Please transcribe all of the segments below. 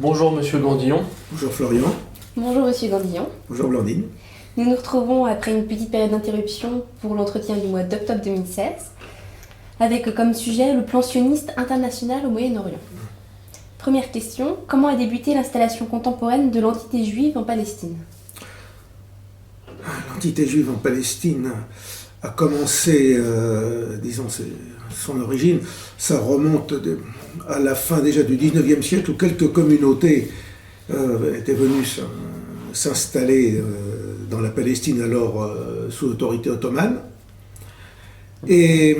Bonjour Monsieur Gandillon. Bonjour Florian. Bonjour Monsieur Gandillon. Bonjour Blandine. Nous nous retrouvons après une petite période d'interruption pour l'entretien du mois d'octobre 2016, avec comme sujet le plan sioniste international au Moyen-Orient. Première question, comment a débuté l'installation contemporaine de l'entité juive en Palestine ? L'entité juive en Palestine a commencé, son origine, ça remonte à la fin déjà du 19e siècle où quelques communautés étaient venues s'installer dans la Palestine alors sous autorité ottomane. Et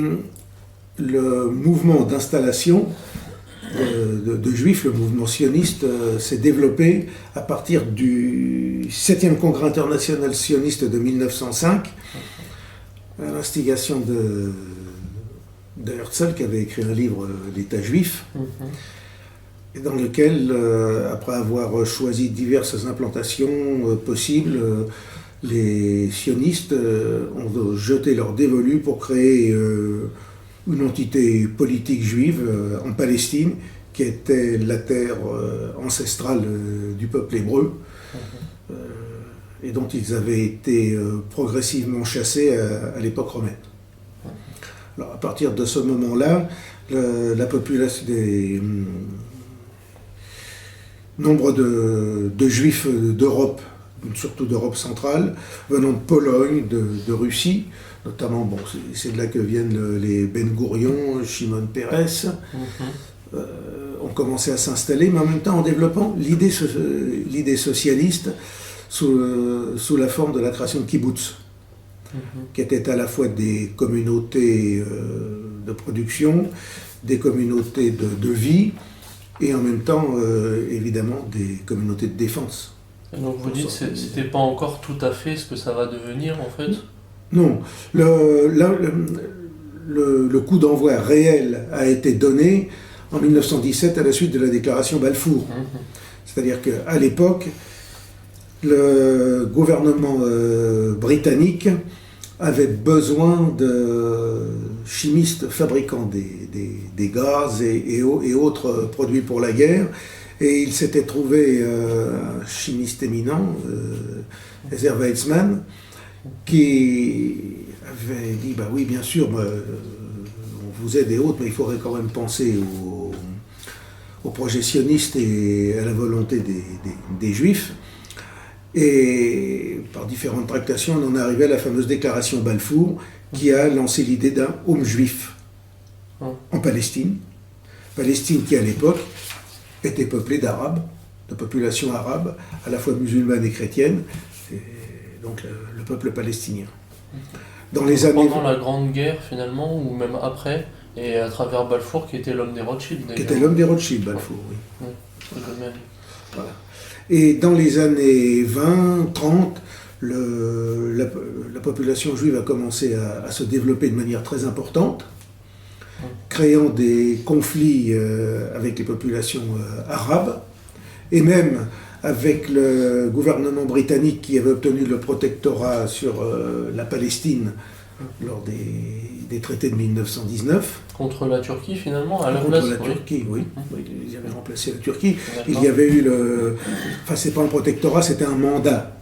le mouvement d'installation de juifs, le mouvement sioniste, s'est développé à partir du 7e congrès international sioniste de 1905, à l'instigation de Herzl, qui avait écrit un livre, l'État juif, et dans lequel, après avoir choisi diverses implantations possibles, les sionistes ont jeté leur dévolu pour créer une entité politique juive en Palestine, qui était la terre ancestrale du peuple hébreu, et dont ils avaient été progressivement chassés à l'époque romaine. Alors, à partir de ce moment-là, la population nombre de juifs d'Europe, surtout d'Europe centrale, venant de Pologne, de Russie, notamment, c'est de là que viennent les Ben Gourion, Shimon Peres, ont commencé à s'installer, mais en même temps en développant l'idée socialiste sous la forme de la création de kibbutz, qui étaient à la fois des communautés de production, des communautés de vie, et en même temps, évidemment, des communautés de défense. Et donc vous dites que c'était pas encore tout à fait ce que ça va devenir en fait ? Non. Le coup d'envoi réel a été donné en 1917 à la suite de la déclaration Balfour. C'est-à-dire qu'à l'époque, le gouvernement britannique avait besoin de chimistes fabriquant des gaz et autres produits pour la guerre, et il s'était trouvé un chimiste éminent, Ezer Weizmann, qui avait dit oui, bien sûr, on vous aide et autres, mais il faudrait quand même penser aux projets sionistes et à la volonté des Juifs. Et par différentes tractations, on en est arrivé à la fameuse déclaration Balfour, qui a lancé l'idée d'un home juif en Palestine. Palestine qui, à l'époque, était peuplée d'Arabes, de populations arabes, à la fois musulmanes et chrétiennes, et donc le peuple palestinien. Pendant la Grande Guerre, finalement, ou même après, et à travers Balfour, qui était l'homme des Rothschild, d'ailleurs. Qui était l'homme des Rothschild, Balfour, oui. Voilà. Et dans les années 20, 30, la population juive a commencé à se développer de manière très importante, créant des conflits avec les populations arabes, et même avec le gouvernement britannique qui avait obtenu le protectorat sur la Palestine lors des traités de 1919. Contre la Turquie, finalement, à la place. Contre la Turquie, oui. Ils avaient remplacé la Turquie. Il y avait eu c'est pas un protectorat, c'était un mandat.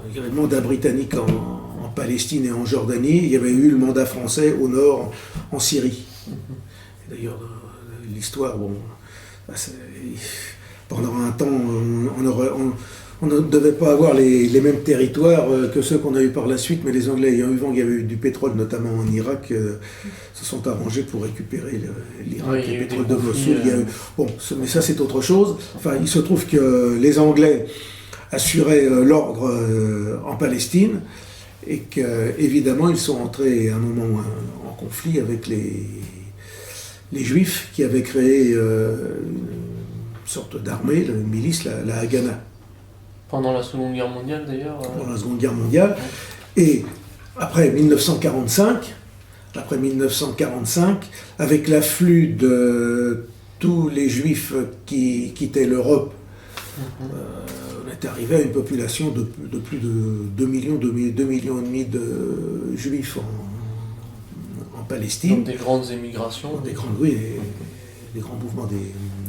Il y avait le mandat britannique en Palestine et en Jordanie. Il y avait eu le mandat français au nord, en Syrie. Et d'ailleurs, l'histoire, pendant un temps, on ne devait pas avoir les mêmes territoires que ceux qu'on a eu par la suite, mais les Anglais ayant eu vent qu'il y avait eu du pétrole, notamment en Irak, se sont arrangés pour récupérer l'Irak et le pétrole de Mossoul. Mais ça c'est autre chose. Enfin, il se trouve que les Anglais assuraient l'ordre en Palestine, et qu'évidemment ils sont entrés à un moment en conflit avec les Juifs qui avaient créé une sorte d'armée, une milice, la Haganah. Pendant la Seconde Guerre mondiale, d'ailleurs. Pendant la Seconde Guerre mondiale. Et après 1945, avec l'afflux de tous les Juifs qui quittaient l'Europe, on est arrivé à une population de plus de 2 millions et demi de Juifs en Palestine. Donc des grandes émigrations. Des grands mouvements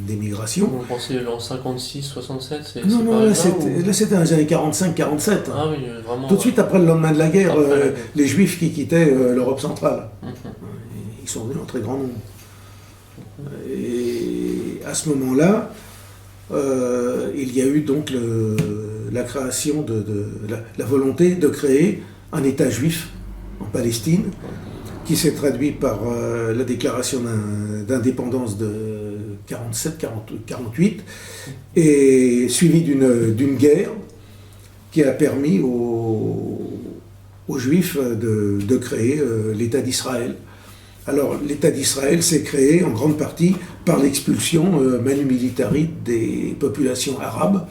d'émigration. Vous pensez en 56, 67, c'est Non, pas là, là, c'était dans les années 45-47. Ah oui, vraiment. Tout de suite après le lendemain de la guerre, Après la guerre. les Juifs qui quittaient l'Europe centrale. Mhm. Ils sont venus en très grand nombre. Et à ce moment-là, il y a eu donc la création la volonté de créer un État juif en Palestine, qui s'est traduit par la déclaration d'indépendance de 47-48, et suivi d'une guerre qui a permis aux Juifs de créer l'État d'Israël. Alors, l'État d'Israël s'est créé en grande partie par l'expulsion manu militari des populations arabes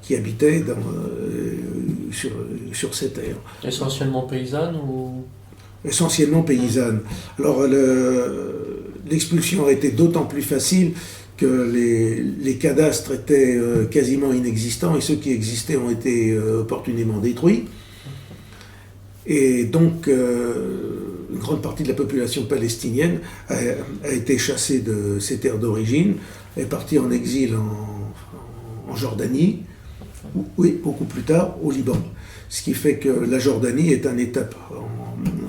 qui habitaient sur ces terres. Essentiellement paysannes ou... Essentiellement paysannes. Alors, l'expulsion a été d'autant plus facile que les cadastres étaient quasiment inexistants et ceux qui existaient ont été opportunément détruits. Et donc, une grande partie de la population palestinienne a été chassée de ses terres d'origine, est partie en exil en Jordanie, oui, beaucoup plus tard au Liban. Ce qui fait que la Jordanie est un État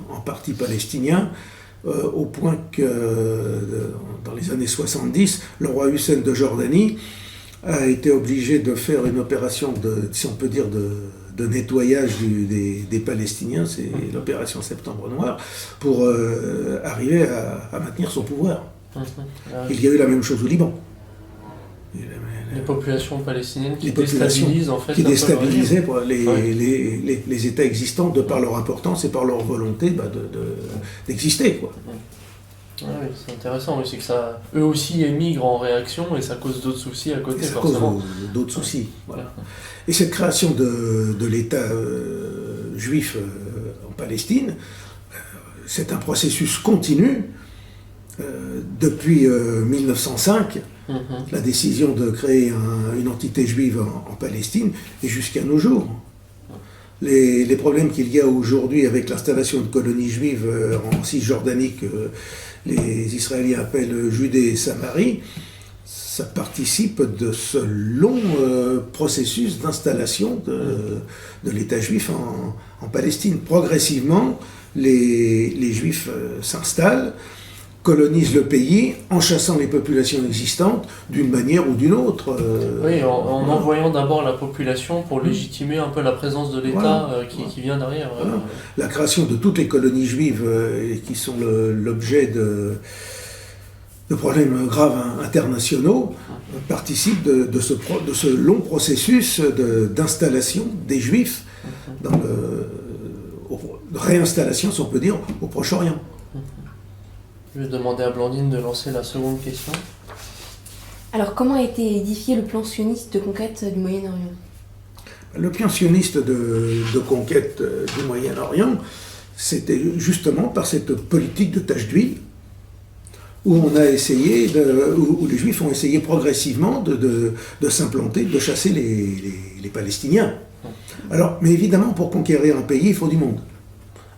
en partie palestinien, au point que dans les années 70, le roi Hussein de Jordanie a été obligé de faire une opération si on peut dire, de nettoyage des Palestiniens, c'est l'opération Septembre Noir, pour arriver à maintenir son pouvoir. Il y a eu la même chose au Liban. Les populations palestiniennes qui déstabilisent en fait... Qui déstabilisaient les États existants de par leur importance et par leur volonté d'exister, quoi. Oui, c'est intéressant, oui, c'est que ça, eux aussi émigrent en réaction et ça cause d'autres soucis à côté. Ça cause d'autres soucis. Voilà. Et cette création de l'État juif en Palestine, c'est un processus continu depuis 1905, la décision de créer une entité juive en Palestine, et jusqu'à nos jours. Les problèmes qu'il y a aujourd'hui avec l'installation de colonies juives en Cisjordanie, que les Israéliens appellent Judée et Samarie, ça participe de ce long processus d'installation de l'État juif en Palestine. Progressivement, les Juifs s'installent, colonisent le pays en chassant les populations existantes d'une manière ou d'une autre. Oui, en envoyant d'abord la population pour légitimer un peu la présence de l'État qui vient derrière. Voilà. La création de toutes les colonies juives qui sont l'objet de problèmes graves internationaux participe de ce long processus d'installation des Juifs, de réinstallation, si on peut dire, au Proche-Orient. Je vais demander à Blandine de lancer la seconde question. Alors, comment a été édifié le plan sioniste de conquête du Moyen-Orient ? Le plan sioniste de conquête du Moyen-Orient, c'était justement par cette politique de tache d'huile, où on a essayé, où les Juifs ont essayé progressivement de s'implanter, de chasser les Palestiniens. Alors, mais évidemment, pour conquérir un pays, il faut du monde.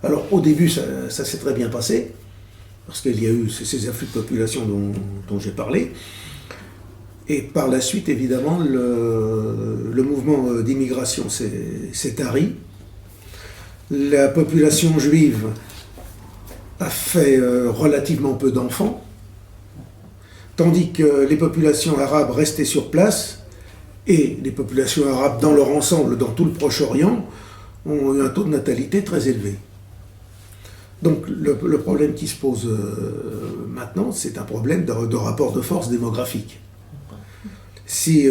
Alors, au début, ça s'est très bien passé, parce qu'il y a eu ces afflux de population dont j'ai parlé. Et par la suite, évidemment, le mouvement d'immigration s'est tari. La population juive a fait relativement peu d'enfants, tandis que les populations arabes restaient sur place, et les populations arabes dans leur ensemble, dans tout le Proche-Orient, ont eu un taux de natalité très élevé. Donc le problème qui se pose maintenant, c'est un problème de rapport de force démographique. Si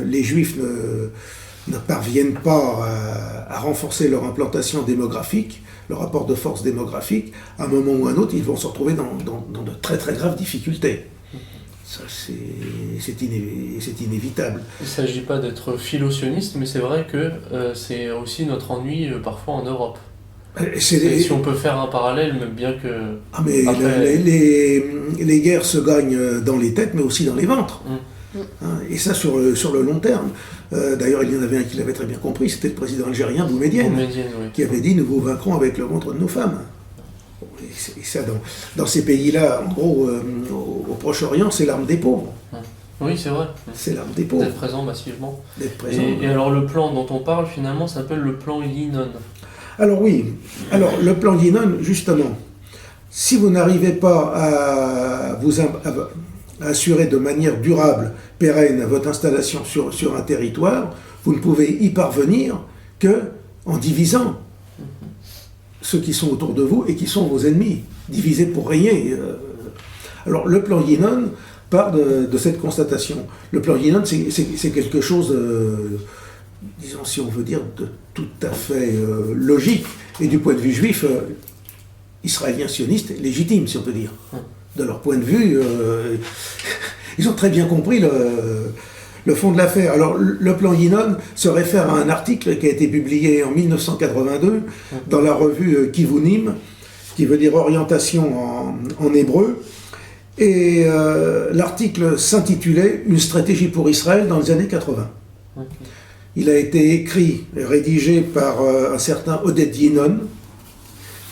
les Juifs ne parviennent pas à renforcer leur implantation démographique, le rapport de force démographique, à un moment ou à un autre, ils vont se retrouver dans de très très graves difficultés. Ça, c'est inévitable. Il ne s'agit pas d'être philo-sioniste, mais c'est vrai que c'est aussi notre ennui parfois en Europe. Si on peut faire un parallèle, même bien que... Ah mais après... les guerres se gagnent dans les têtes, mais aussi dans les ventres. Et ça sur le long terme. D'ailleurs, il y en avait un qui l'avait très bien compris, c'était le président algérien Boumedienne, qui avait dit « Nous vous vaincrons avec le ventre de nos femmes ». Et ça, dans ces pays-là, en gros, au Proche-Orient, c'est l'arme des pauvres. Oui, c'est vrai. C'est l'arme des pauvres. D'être présent massivement. D'être présent. Et alors le plan dont on parle finalement s'appelle le plan Yinon. Alors oui, alors le plan Yinon, justement, si vous n'arrivez pas à vous à assurer de manière durable, pérenne, votre installation sur un territoire, vous ne pouvez y parvenir que en divisant ceux qui sont autour de vous et qui sont vos ennemis. Diviser pour régner. Alors le plan Yinon part de cette constatation. Le plan Yinon, c'est quelque chose, disons si on veut dire, de tout à fait logique, et du point de vue juif, israélien sioniste, légitime, si on peut dire. De leur point de vue, ils ont très bien compris le fond de l'affaire. Alors, le plan Yinon se réfère à un article qui a été publié en 1982 dans la revue Kivunim, qui veut dire orientation en hébreu. Et l'article s'intitulait « Une stratégie pour Israël dans les années 80 ». Il a été écrit et rédigé par un certain Oded Yinon,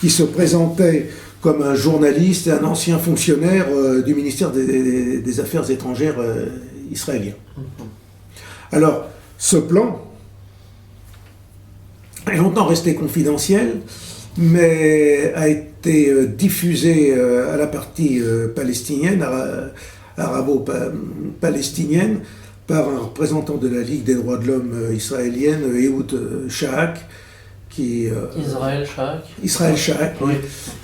qui se présentait comme un journaliste et un ancien fonctionnaire du ministère des Affaires étrangères israélien. Alors, ce plan est longtemps resté confidentiel, mais a été diffusé à la partie palestinienne, arabo-palestinienne, par un représentant de la Ligue des droits de l'homme israélienne, Ehud Shahak, Israël Shahak, oui.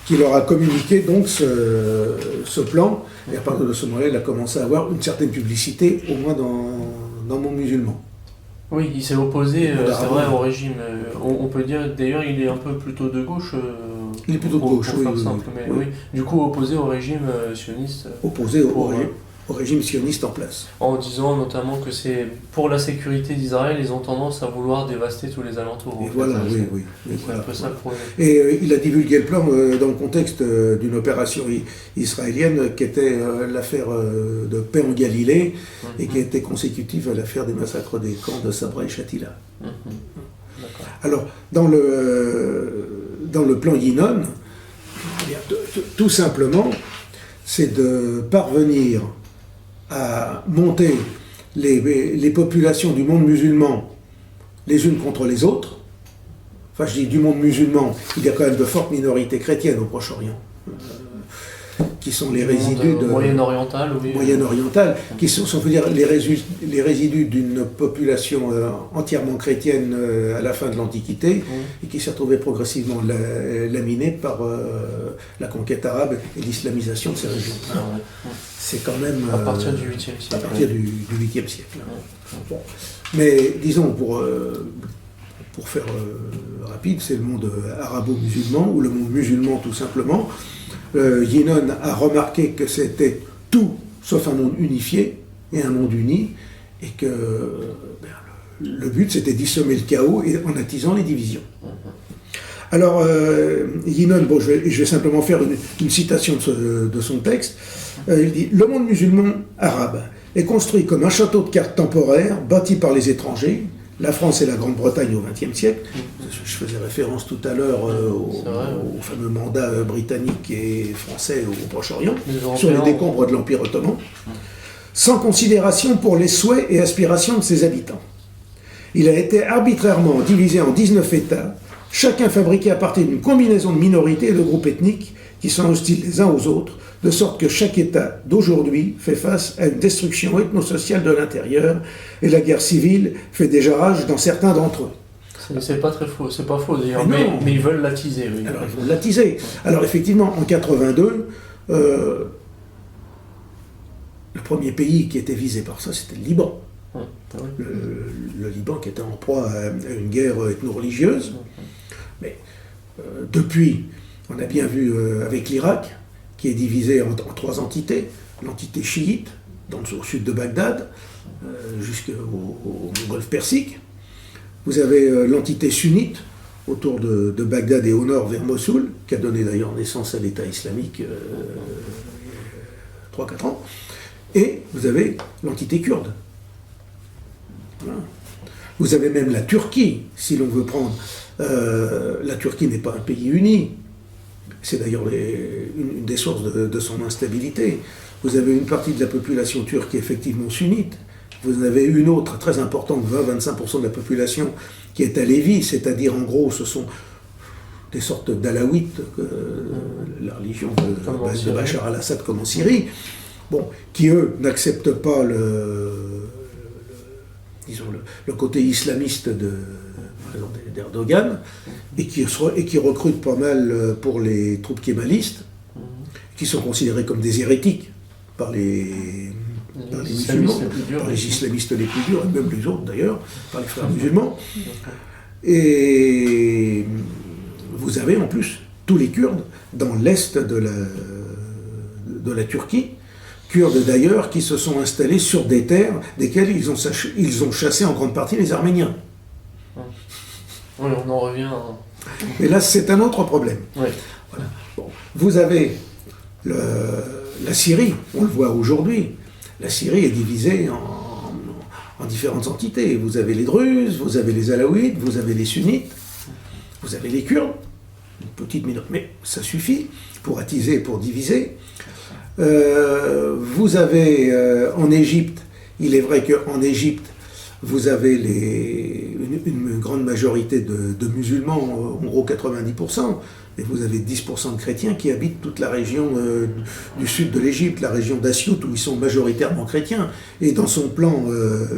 Qui leur a communiqué donc ce plan, et à partir de ce moment-là, il a commencé à avoir une certaine publicité, au moins dans Monde Musulman. Oui, il s'est opposé, c'est vrai, au régime. On peut dire, d'ailleurs, il est un peu plutôt de gauche. Il est plutôt de gauche, pour faire simple, mais oui. Du coup, opposé au régime sioniste. Opposé au régime sioniste en place. En disant notamment que c'est pour la sécurité d'Israël, ils ont tendance à vouloir dévaster tous les alentours. Et voilà, oui. C'est un peu ça pour eux. Et il a divulgué le plan dans le contexte d'une opération israélienne qui était l'affaire de paix en Galilée et qui était consécutive à l'affaire des massacres des camps de Sabra et Shatila. Alors, dans le plan Yinon, tout simplement, c'est de parvenir à monter les populations du monde musulman les unes contre les autres. Enfin, je dis du monde musulman, il y a quand même de fortes minorités chrétiennes au Proche-Orient, qui sont les résidus de moyen-oriental, oui. Moyen-oriental, qui sont, on peut dire, les résidus d'une population entièrement chrétienne à la fin de l'Antiquité, et qui s'est retrouvée progressivement laminée par la conquête arabe et l'islamisation de ces régions. C'est quand même... à partir du 8e siècle. À partir du 8e siècle. Bon. Mais disons, pour faire rapide, c'est le monde arabo-musulman, ou le monde musulman tout simplement. Yinon a remarqué que c'était tout sauf un monde unifié et un monde uni, et que le but c'était d'y semer le chaos et en attisant les divisions. Alors Yinon, je vais simplement faire une citation de son texte. Il dit « Le monde musulman arabe est construit comme un château de cartes temporaire bâti par les étrangers, la France et la Grande-Bretagne au XXe siècle. » Je faisais référence tout à l'heure au fameux mandat britannique et français au Proche-Orient, sur les décombres de l'Empire ottoman, sans considération pour les souhaits et aspirations de ses habitants. Il a été arbitrairement divisé en 19 États, chacun fabriqué à partir d'une combinaison de minorités et de groupes ethniques qui sont hostiles les uns aux autres, de sorte que chaque État d'aujourd'hui fait face à une destruction ethnosociale de l'intérieur, et la guerre civile fait déjà rage dans certains d'entre eux. C'est pas très faux, c'est pas faux d'ailleurs, mais ils veulent l'attiser. Oui. Alors ils veulent l'attiser. Alors effectivement, en 82, le premier pays qui était visé par ça, c'était le Liban. Le Liban qui était en proie à une guerre ethno-religieuse. Mais depuis, on a bien vu avec l'Irak, qui est divisé en trois entités. L'entité chiite, au sud de Bagdad, jusqu'au golfe Persique. Vous avez l'entité sunnite, autour de Bagdad et au nord vers Mossoul, qui a donné d'ailleurs naissance à l'État islamique 3-4 ans. Et vous avez l'entité kurde. Voilà. Vous avez même la Turquie, si l'on veut prendre. La Turquie n'est pas un pays uni. C'est d'ailleurs une des sources de son instabilité. vous avez une partie de la population turque qui est effectivement sunnite. Vous en avez une autre très importante, 20-25% de la population, qui est alévi, c'est-à-dire en gros ce sont des sortes d'alaouites, la religion de Bachar al-Assad comme en Syrie, bon, qui eux n'acceptent pas le côté islamiste d'Erdogan et qui recrutent pas mal pour les troupes kémalistes, qui sont considérés comme des hérétiques par les musulmans, par les islamistes les plus durs, et même les autres d'ailleurs, par les frères musulmans. Et vous avez en plus tous les Kurdes dans l'est de la Turquie, Kurdes d'ailleurs qui se sont installés sur des terres desquelles ils ont chassé en grande partie les Arméniens. Oui, on en revient. Et là, c'est un autre problème. Oui. Voilà. Bon. Vous avez la Syrie, on le voit aujourd'hui. La Syrie est divisée en différentes entités. Vous avez les Druzes, vous avez les Alaouites, vous avez les Sunnites, vous avez les Kurdes, une petite minorité, mais ça suffit pour attiser, pour diviser. Vous avez en Égypte, il est vrai qu'en Égypte, vous avez une grande majorité de musulmans, en gros 90%, et vous avez 10% de chrétiens qui habitent toute la région du sud de l'Égypte, la région d'Assiout, où ils sont majoritairement chrétiens. Et dans son plan, le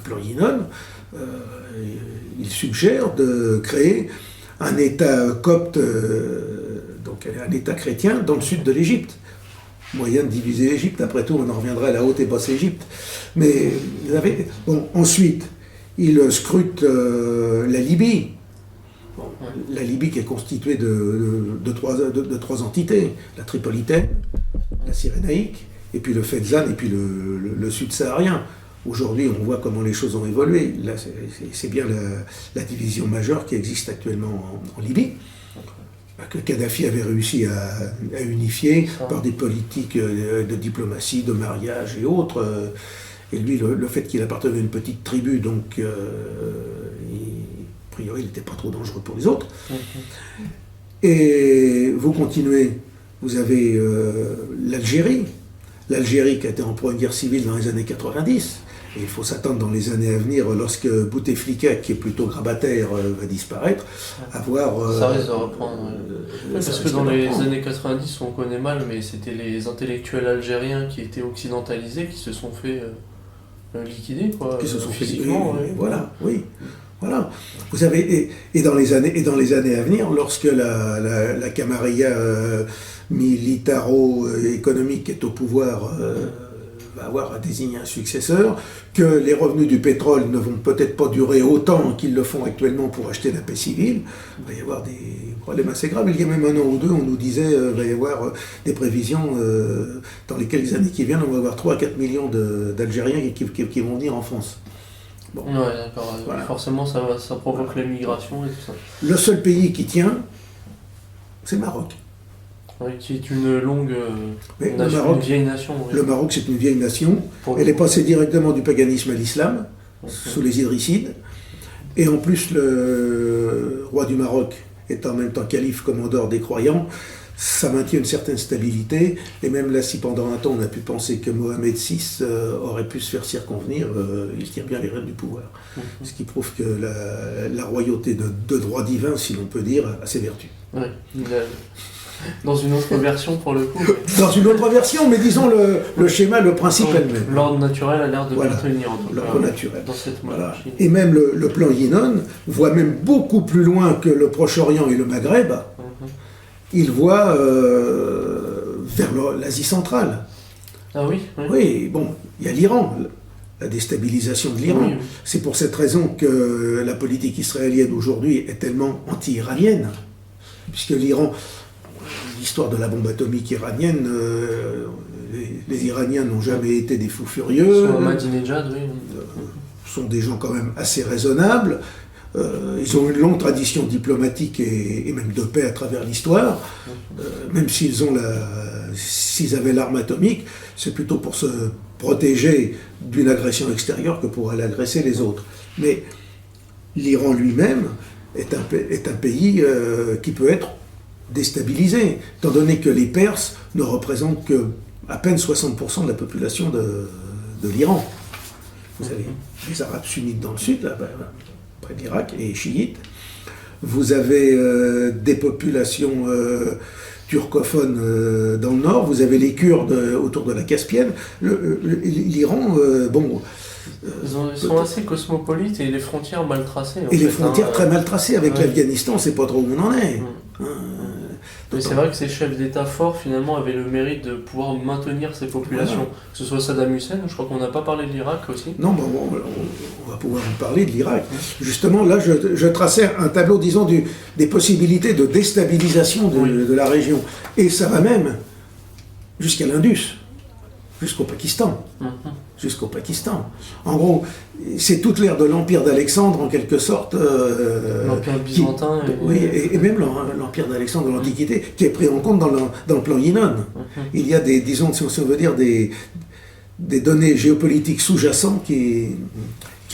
plan Yinon, il suggère de créer un État copte, donc un État chrétien, dans le sud de l'Égypte. Moyen de diviser l'Égypte, après tout, on en reviendra à la haute et basse Égypte. Mais ensuite, il scrute la Libye. Bon, la Libye qui est constituée de trois entités, la Tripolitaine, la Cyrénaïque, et puis le Fezzan, et puis le sud saharien. Aujourd'hui, on voit comment les choses ont évolué. Là, c'est bien la division majeure qui existe actuellement en Libye, que Kadhafi avait réussi à unifier par des politiques de diplomatie, de mariage et autres. Et lui, le fait qu'il appartenait à une petite tribu, donc a priori, il n'était pas trop dangereux pour les autres. Et vous continuez, vous avez l'Algérie qui a été en première guerre civile dans les années 90. Et il faut s'attendre dans les années à venir, lorsque Bouteflika, qui est plutôt grabataire, va disparaître, à voir... ça risque de reprendre. Parce que dans les années 90, on connaît mal, mais c'était les intellectuels algériens qui étaient occidentalisés, qui se sont fait liquider, quoi. Qui se sont physiquement. fait liquider, voilà, oui. Voilà. Vous savez, et dans les années à venir, lorsque la camarilla militaro-économique est au pouvoir... va avoir à désigner un successeur, que les revenus du pétrole ne vont peut-être pas durer autant qu'ils le font actuellement pour acheter la paix civile, il va y avoir des problèmes assez graves. Il y a même un an ou deux, on nous disait qu'il va y avoir des prévisions dans les quelques années qui viennent, on va avoir 3 à 4 millions d'Algériens qui vont venir en France. Bon. Ouais, d'accord. Voilà. Forcément, ça provoque l'émigration et tout ça. Le seul pays qui tient, c'est le Maroc. Oui, qui est une longue nation, une vieille nation. Oui. Le Maroc, c'est une vieille nation. Elle est passée directement du paganisme à l'islam, sous les Idrissides. Et en plus, le roi du Maroc est en même temps calife, commandeur des croyants. Ça maintient une certaine stabilité. Et même là, si pendant un temps, on a pu penser que Mohamed VI aurait pu se faire circonvenir, il tient bien les rênes du pouvoir. Ce qui prouve que la royauté de droit divin, si l'on peut dire, a ses vertus. Oui, dans une autre version pour le coup. Mais... Dans une autre version, mais disons le schéma, le principe elle-même. L'ordre naturel a l'air de bien tenir en tout cas. L'ordre naturel. Dans cette monarchie. Voilà. Et même le plan Yinon voit même beaucoup plus loin que le Proche-Orient et le Maghreb. Il voit vers l'Asie centrale. Ah oui, oui. Oui, bon, il y a l'Iran, la déstabilisation de l'Iran. Oui, oui. C'est pour cette raison que la politique israélienne aujourd'hui est tellement anti-iranienne. Puisque l'Iran... L'histoire de la bombe atomique iranienne, les Iraniens n'ont jamais été des fous furieux. Ahmadinejad, oui. Sont des gens quand même assez raisonnables. Ils ont une longue tradition diplomatique et même de paix à travers l'histoire. Même s'ils avaient l'arme atomique, c'est plutôt pour se protéger d'une agression extérieure que pour aller agresser les autres. Mais l'Iran lui-même est un pays qui peut être déstabilisé, étant donné que les Perses ne représentent que à peine 60% de la population de l'Iran. Vous avez les Arabes sunnites dans le sud, là, près de l'Irak, et chiites. Vous avez des populations turcophones dans le nord, vous avez les Kurdes autour de la Caspienne. L'Iran, Ils sont assez cosmopolites et les frontières mal tracées. Les frontières très mal tracées. Avec l'Afghanistan, on ne sait pas trop où on en est. Mais c'est vrai que ces chefs d'État forts, finalement, avaient le mérite de pouvoir maintenir ces populations. Voilà. Que ce soit Saddam Hussein, je crois qu'on n'a pas parlé de l'Irak aussi. Non, on va pouvoir en parler de l'Irak. Justement, là, je traçais un tableau, disons, des possibilités de déstabilisation de la région. Et ça va même jusqu'à l'Indus, jusqu'au Pakistan. Jusqu'au Pakistan. En gros, c'est toute l'ère de l'Empire d'Alexandre, en quelque sorte. L'Empire byzantin. Et même l'Empire d'Alexandre de l'Antiquité, qui est pris en compte dans le plan Yinon. Il y a disons, si on veut dire, des données géopolitiques sous-jacentes qui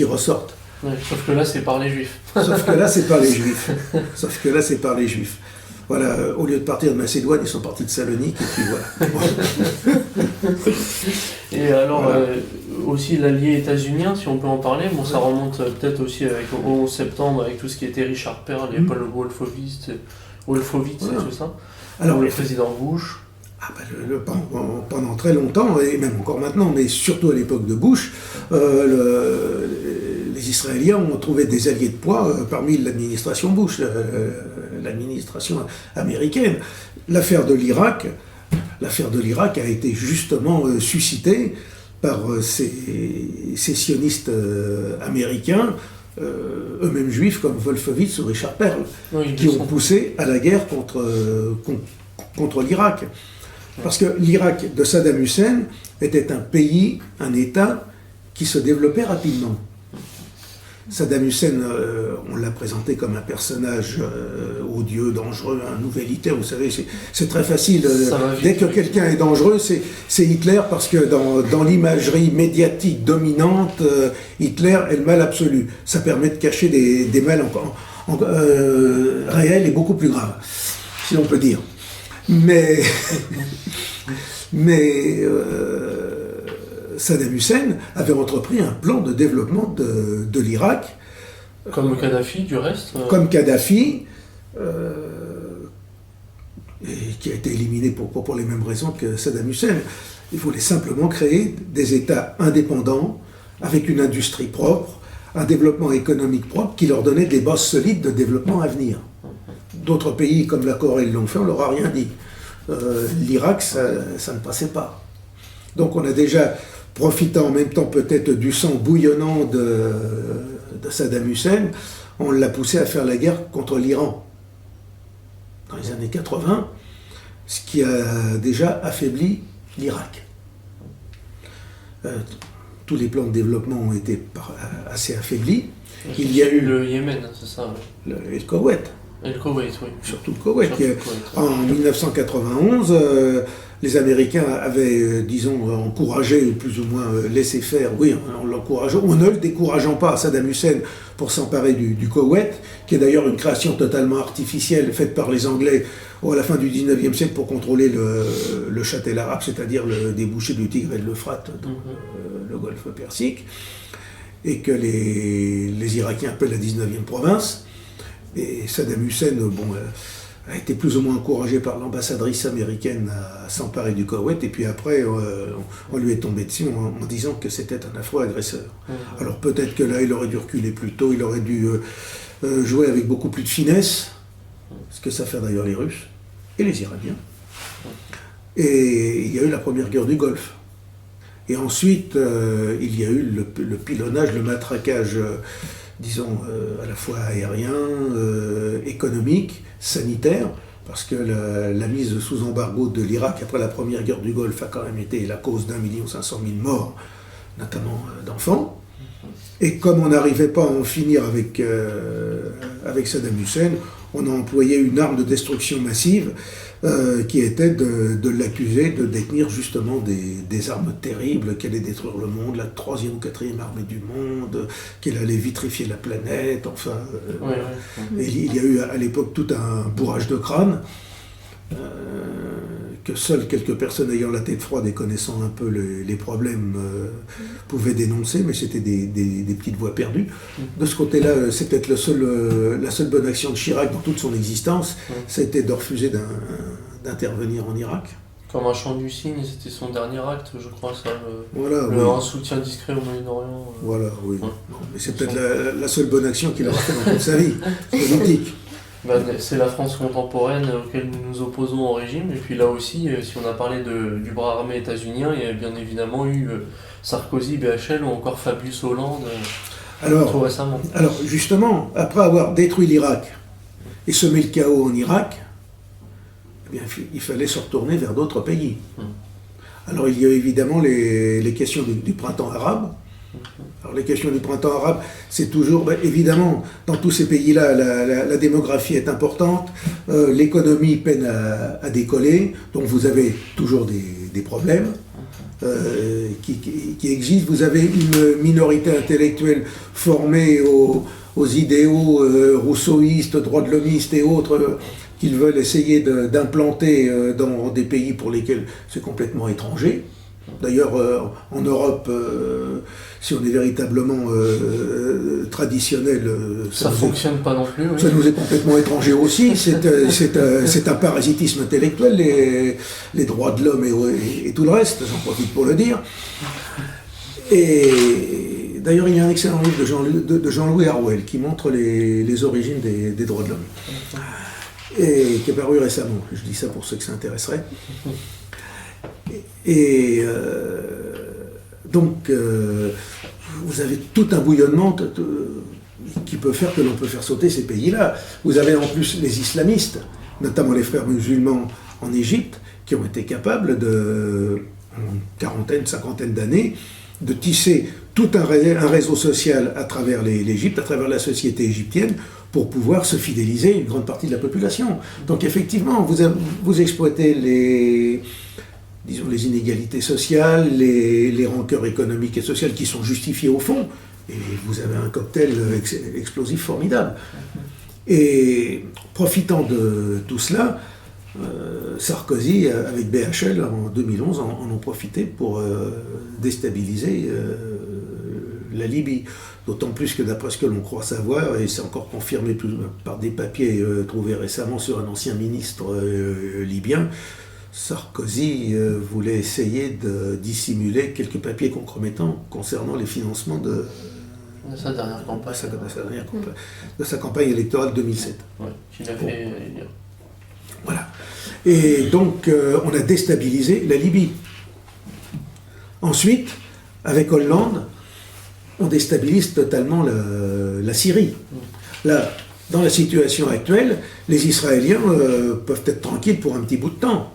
ressortent. Ouais, sauf que là, c'est par les Juifs. Sauf que là, c'est par les Juifs. Voilà, au lieu de partir de Macédoine, ils sont partis de Salonique, et puis voilà. Et alors, aussi l'allié états-unien, si on peut en parler, ça remonte peut-être aussi au 11 septembre, avec tout ce qui était Richard Perle et Paul Wolfowitz et tout ça. Alors, le président Bush. Pendant très longtemps, et même encore maintenant, mais surtout à l'époque de Bush, les Israéliens ont trouvé des alliés de poids parmi l'administration Bush, l'administration américaine. L'affaire de l'Irak a été justement suscitée par ces sionistes américains, eux-mêmes juifs comme Wolfowitz ou Richard Perle, qui ont poussé à la guerre contre l'Irak. Parce que l'Irak de Saddam Hussein était un État qui se développait rapidement. Saddam Hussein, on l'a présenté comme un personnage odieux, dangereux, un nouvel Hitler. Vous savez, c'est très facile. Dès que quelqu'un est dangereux, c'est Hitler, parce que dans l'imagerie médiatique dominante, Hitler est le mal absolu. Ça permet de cacher des mal réels et beaucoup plus graves, si l'on peut dire. Mais Saddam Hussein avait entrepris un plan de développement de l'Irak. Comme Kadhafi, du reste. Comme Kadhafi, et qui a été éliminé pour les mêmes raisons que Saddam Hussein. Il voulait simplement créer des États indépendants, avec une industrie propre, un développement économique propre, qui leur donnait des bases solides de développement à venir. D'autres pays comme la Corée l'ont fait, on leur a rien dit. L'Irak, ça ne passait pas. Donc on a déjà, profitant en même temps peut-être du sang bouillonnant de Saddam Hussein, on l'a poussé à faire la guerre contre l'Iran dans les années 80, ce qui a déjà affaibli l'Irak. Tous les plans de développement ont été assez affaiblis. Il y a eu le Yémen, c'est ça. Et le Koweït. Et le Koweït, oui. Surtout le Koweït. En 1991, les Américains avaient, disons, encouragé, plus ou moins laissé faire, oui, en l'encourageant, en ne le décourageant pas, Saddam Hussein, pour s'emparer du Koweït, qui est d'ailleurs une création totalement artificielle faite par les Anglais à la fin du 19e siècle pour contrôler le Châtel arabe, c'est-à-dire le débouché du Tigre et de l'Euphrate dans le golfe Persique, et que les Irakiens appellent la 19e province. Et Saddam Hussein, a été plus ou moins encouragé par l'ambassadrice américaine à s'emparer du Koweït, et puis après, on lui est tombé dessus en disant que c'était un affreux agresseur. Alors peut-être que là, il aurait dû reculer plus tôt, il aurait dû jouer avec beaucoup plus de finesse, ce que savent faire d'ailleurs les Russes et les Iraniens. Et il y a eu la première guerre du Golfe. Et ensuite, il y a eu le pilonnage, le matraquage, disons, à la fois aérien, économique, sanitaire, parce que la mise sous embargo de l'Irak après la première guerre du Golfe a quand même été la cause d'1 500 000 morts, notamment d'enfants. Et comme on n'arrivait pas à en finir avec Saddam Hussein, on a employé une arme de destruction massive qui était de l'accuser de détenir justement des armes terribles, qu'elle allait détruire le monde, la 3e ou 4e armée du monde, qu'elle allait vitrifier la planète, enfin... Et il y a eu à l'époque tout un bourrage de crâne, que seules quelques personnes ayant la tête froide et connaissant un peu les problèmes pouvaient dénoncer, mais c'était des petites voix perdues. De ce côté-là, c'est peut-être la seule bonne action de Chirac dans toute son existence, c'était de refuser d'intervenir en Irak. Comme un chant du cygne, c'était son dernier acte, je crois, ça. Voilà, un soutien discret au Moyen-Orient. Voilà, oui. Ouais. Bon, mais c'est peut-être la seule bonne action qu'il aura fait dans toute sa vie, politique. C'est la France contemporaine auquel nous nous opposons au régime. Et puis là aussi, si on a parlé du bras armé états-unien, il y a bien évidemment eu Sarkozy, BHL ou encore Fabius Hollande tout récemment. Alors justement, après avoir détruit l'Irak et semé le chaos en Irak, eh bien, il fallait se retourner vers d'autres pays. Alors il y a évidemment les questions du printemps arabe. Alors les questions du printemps arabe, c'est toujours, évidemment, dans tous ces pays-là, la démographie est importante, l'économie peine à décoller, donc vous avez toujours des problèmes qui existent. Vous avez une minorité intellectuelle formée aux idéaux rousseauistes, droits de l'homiste et autres, qu'ils veulent essayer d'implanter dans des pays pour lesquels c'est complètement étranger. D'ailleurs, en Europe, si on est véritablement traditionnel, ça ne fonctionne pas non plus. Oui. Ça nous est complètement étranger aussi. C'est un parasitisme intellectuel, les droits de l'homme et tout le reste, j'en profite pour le dire. Et d'ailleurs, il y a un excellent livre de Jean-Louis Harwell qui montre les origines des droits de l'homme, et qui est paru récemment. Je dis ça pour ceux que ça intéresserait. Et donc, vous avez tout un bouillonnement qui peut faire que l'on peut faire sauter ces pays-là. Vous avez en plus les islamistes, notamment les frères musulmans en Égypte, qui ont été capables en quarantaine, cinquantaine d'années, de tisser tout un réseau social à travers l'Égypte, à travers la société égyptienne, pour pouvoir se fidéliser une grande partie de la population. Donc effectivement, vous exploitez les inégalités sociales, les rancœurs économiques et sociales qui sont justifiées au fond, et vous avez un cocktail explosif formidable. Et profitant de tout cela, Sarkozy, avec BHL en 2011, en ont profité pour déstabiliser la Libye. D'autant plus que d'après ce que l'on croit savoir, et c'est encore confirmé par des papiers trouvés récemment sur un ancien ministre libyen, Sarkozy voulait essayer de dissimuler quelques papiers compromettants concernant les financements de sa dernière campagne. De sa campagne électorale 2007. Oui, qu'il a fait. Voilà. Et donc, on a déstabilisé la Libye. Ensuite, avec Hollande, on déstabilise totalement la Syrie. Là, dans la situation actuelle, les Israéliens peuvent être tranquilles pour un petit bout de temps.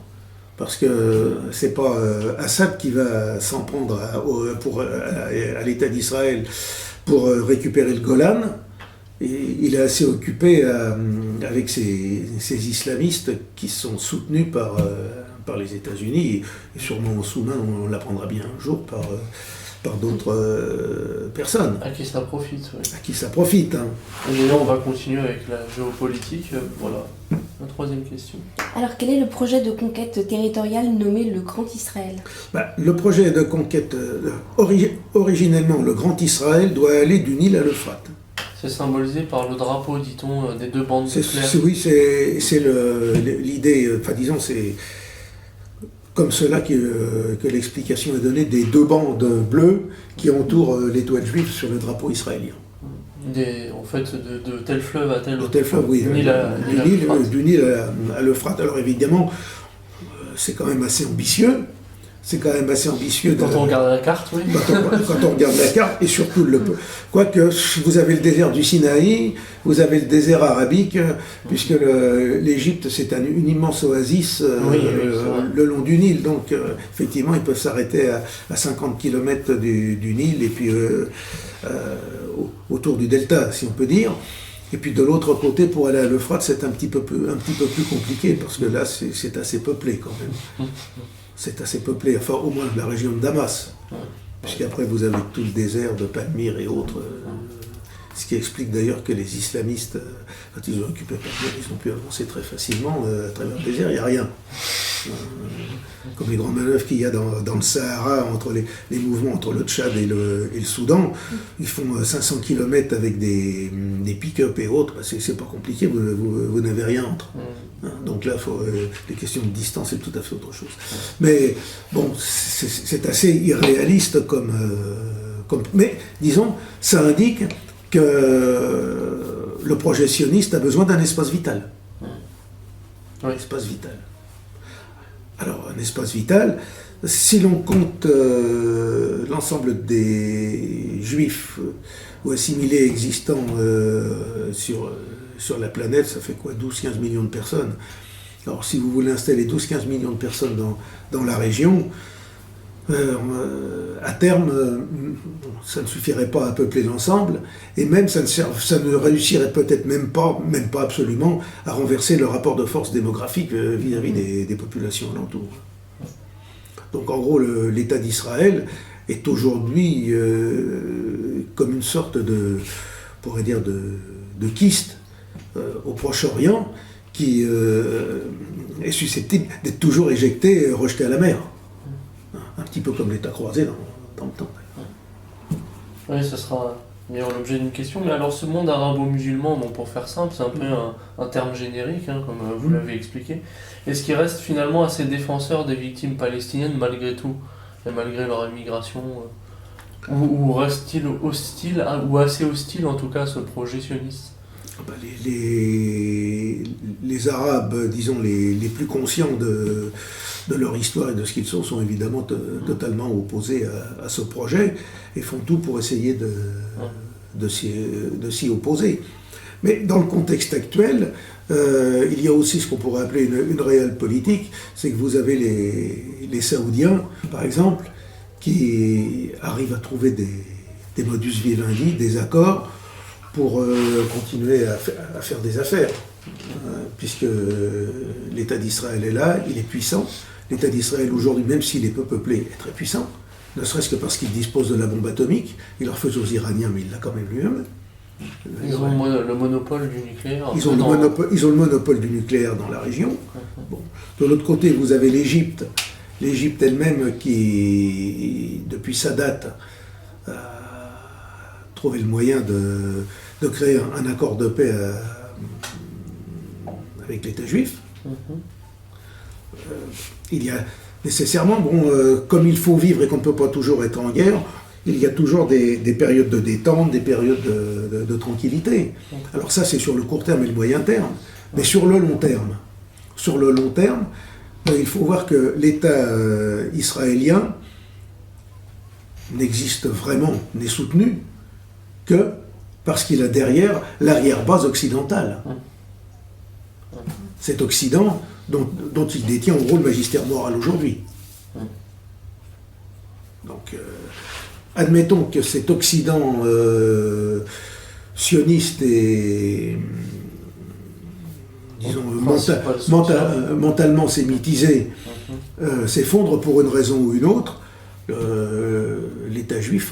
Parce que c'est pas Assad qui va s'en prendre à l'État d'Israël pour récupérer le Golan. Et il est assez occupé avec ces islamistes qui sont soutenus par les États-Unis, et sûrement en sous-main, on l'apprendra bien un jour par d'autres personnes. À qui ça profite, oui. À qui ça profite. Hein. Et là, on va continuer avec la géopolitique. Voilà, la troisième question. Alors, quel est le projet de conquête territoriale nommé le Grand Israël ? Le projet de conquête, originellement, le Grand Israël doit aller du Nil à l'Euphrate. C'est symbolisé par le drapeau, dit-on, des deux bandes de fleurs. Oui, c'est l'idée, enfin disons, c'est comme cela que l'explication est donnée des deux bandes bleues qui entourent l'étoile juive sur le drapeau israélien. En fait, de tel fleuve à tel autre. De tel fleuve, oui. Du Nil à l'Euphrate. Alors évidemment, c'est quand même assez ambitieux. Quand on regarde la carte, oui. Quand on regarde la carte, et surtout quoique vous avez le désert du Sinaï, vous avez le désert arabique, puisque l'Égypte c'est une immense oasis le long du Nil. Donc effectivement, ils peuvent s'arrêter à 50 km du Nil et puis autour du delta, si on peut dire. Et puis de l'autre côté, pour aller à l'Euphrate, c'est un petit peu plus compliqué, parce que là, c'est assez peuplé quand même. C'est assez peuplé, enfin au moins la région de Damas, puisqu'après vous avez tout le désert de Palmyre et autres. Ce qui explique d'ailleurs que les islamistes, quand ils ont occupé Paris, ils ont pu avancer très facilement à travers le désert, il n'y a rien. Comme les grandes manœuvres qu'il y a dans le Sahara, entre les mouvements entre le Tchad et le Soudan, ils font 500 km avec des pick-up et autres, c'est pas compliqué, vous n'avez rien entre. Donc là, les questions de distance, c'est tout à fait autre chose. Mais bon, c'est assez irréaliste mais disons, ça indique que le projet sioniste a besoin d'un espace vital. Un espace vital. Alors, un espace vital, si l'on compte l'ensemble des juifs ou assimilés existants sur la planète, ça fait quoi, 12-15 millions de personnes. Alors, si vous voulez installer 12-15 millions de personnes dans la région, à terme, ça ne suffirait pas à peupler l'ensemble, et même ça ne réussirait peut-être même pas absolument à renverser le rapport de force démographique vis-à-vis des populations alentours. Donc en gros, l'État d'Israël est aujourd'hui comme une sorte de kyste au Proche-Orient qui est susceptible d'être toujours éjecté, rejeté à la mer. Un petit peu comme l'État croisé dans le temps. Oui, ça sera d'ailleurs l'objet d'une question. Mais alors ce monde arabo-musulman, bon, pour faire simple, c'est un peu un terme générique, hein, comme vous l'avez expliqué. Est-ce qu'il reste finalement assez défenseur des victimes palestiniennes malgré tout, et malgré leur immigration ou reste-t-il hostile, ou assez hostile en tout cas à ce projet sioniste? Les Arabes, disons, les plus conscients de leur histoire et de ce qu'ils sont évidemment totalement opposés à ce projet et font tout pour essayer de s'y opposer. Mais dans le contexte actuel, il y a aussi ce qu'on pourrait appeler une réelle politique, c'est que vous avez les Saoudiens, par exemple, qui arrivent à trouver des modus vivendi, des accords, pour continuer à faire des affaires, puisque l'État d'Israël est là, il est puissant. L'État d'Israël aujourd'hui, même s'il est peu peuplé, est très puissant, ne serait-ce que parce qu'il dispose de la bombe atomique. Il leur fait aux Iraniens, mais il l'a quand même lui-même. Ils ont le monopole du nucléaire. Ils ont le monopole du nucléaire dans la région. Bon. De l'autre côté, vous avez l'Égypte. L'Égypte elle-même qui, depuis sa date, a trouvé le moyen de créer un accord de paix avec l'État juif. Il y a nécessairement, comme il faut vivre et qu'on ne peut pas toujours être en guerre, il y a toujours des périodes de détente, des périodes de tranquillité. Alors ça, c'est sur le court terme et le moyen terme. Mais sur le long terme, il faut voir que l'État israélien n'existe vraiment, n'est soutenu que parce qu'il a derrière l'arrière-base occidentale. Cet Occident dont il détient en gros le magistère moral aujourd'hui. Donc, admettons que cet Occident sioniste et, disons, mentalement sémitisé s'effondre pour une raison ou une autre, l'État juif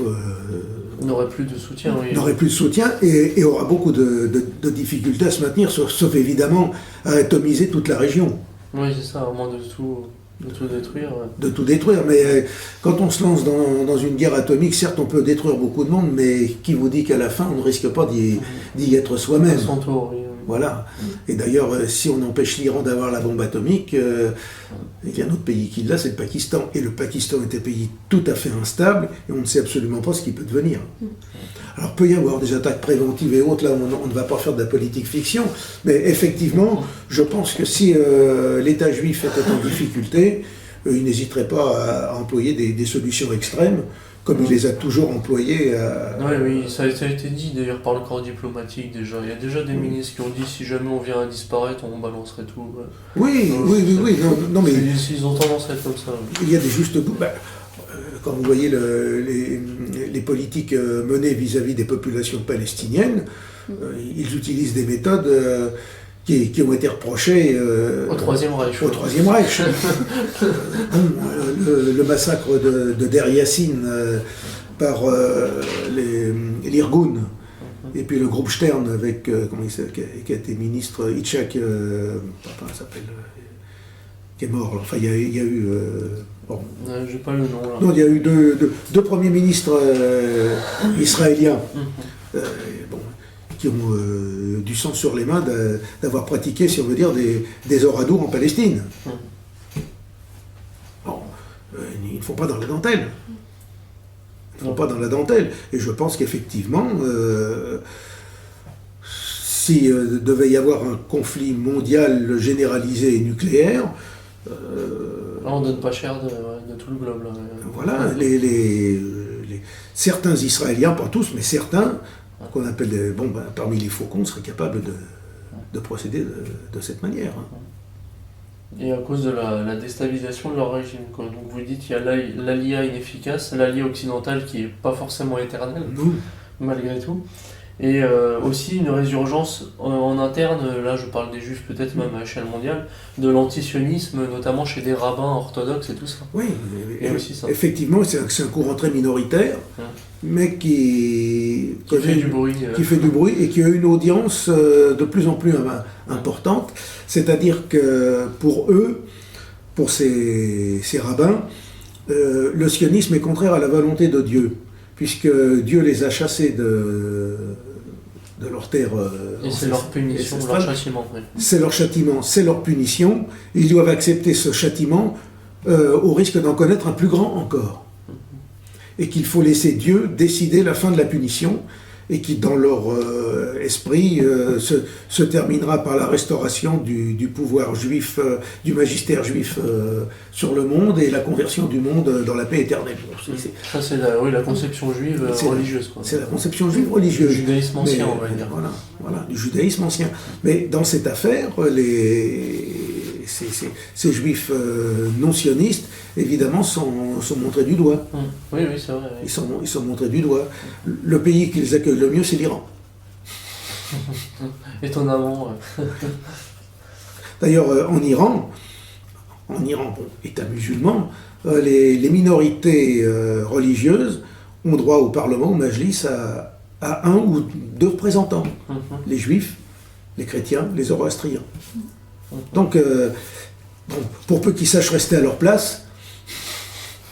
n'aurait plus de soutien. Oui. N'aurait plus de soutien et aura beaucoup de difficultés à se maintenir, sauf évidemment à atomiser toute la région. Oui, c'est ça, au moins de tout détruire. Ouais. De tout détruire, mais quand on se lance dans une guerre atomique, certes on peut détruire beaucoup de monde, mais qui vous dit qu'à la fin on ne risque pas d'y être soi-même. À son tour, oui. Voilà. Et d'ailleurs, si on empêche l'Iran d'avoir la bombe atomique, il y a un autre pays qui l'a, c'est le Pakistan. Et le Pakistan est un pays tout à fait instable, et on ne sait absolument pas ce qu'il peut devenir. Alors, il peut y avoir des attaques préventives et autres, là, on ne va pas faire de la politique fiction, mais effectivement, je pense que si l'État juif était en difficulté, il n'hésiterait pas à employer des solutions extrêmes, comme il les a toujours employés. Oui, ça a été dit d'ailleurs par le corps diplomatique déjà. Il y a déjà des ministres qui ont dit si jamais on vient à disparaître, on balancerait tout. Oui. Non, mais ils ont tendance à être comme ça. Il y a des justes bouts. Quand vous voyez les politiques menées vis-à-vis des populations palestiniennes, ils utilisent des méthodes qui ont été reprochées au Troisième Reich. Le massacre de Der Yassin par l'Irgun, Et puis le groupe Stern, avec, qui a été ministre, Itchak, comment il s'appelle, qui est mort. Enfin, il y a eu... bon. J'ai pas le nom là. Non, il y a eu deux premiers ministres israéliens bon, qui ont du sang sur les mains d'avoir pratiqué, si on veut dire, des oradours en Palestine. Bon, ils ne font pas dans la dentelle. Ils ne font pas dans la dentelle. Et je pense qu'effectivement, si devait y avoir un conflit mondial généralisé et nucléaire, là, on donne pas cher de tout le globe. Là. Voilà, certains Israéliens, pas tous, mais certains, qu'on appelle parmi les faucons, seraient capables de procéder de cette manière. Et à cause de la déstabilisation de leur régime. Quoi. Donc vous dites qu'il y a l'allié inefficace, l'allié occidental qui n'est pas forcément éternel, malgré tout. Et aussi une résurgence en interne, là je parle des juifs peut-être même à échelle mondiale, de l'antisionisme, notamment chez des rabbins orthodoxes et tout ça. Oui, et aussi ça. Effectivement, c'est un courant très minoritaire, mais qui fait du bruit. Qui fait du bruit et qui a une audience de plus en plus importante. C'est-à-dire que pour eux, pour ces rabbins, le sionisme est contraire à la volonté de Dieu, puisque Dieu les a chassés de leur terre. Et c'est leur punition, leur châtiment. Oui. C'est leur châtiment, c'est leur punition. Ils doivent accepter ce châtiment au risque d'en connaître un plus grand encore. Et qu'il faut laisser Dieu décider la fin de la punition, et qui, dans leur esprit, se terminera par la restauration du pouvoir juif, du magistère juif sur le monde, et la conversion du monde dans la paix éternelle. Ça, c'est la conception juive religieuse. C'est la conception juive religieuse. Du judaïsme ancien, on va dire. Voilà, du judaïsme ancien. Mais dans cette affaire, ces juifs non sionistes, évidemment, sont montrés du doigt. Oui, c'est vrai. Oui. Ils sont montrés du doigt. Le pays qui les accueille le mieux, c'est l'Iran. Étonnamment. D'ailleurs, en Iran, État musulman, les minorités religieuses ont droit au Parlement, au Majlis, à un ou deux représentants. Les juifs, les chrétiens, les zoroastriens. Donc, pour peu qu'ils sachent rester à leur place,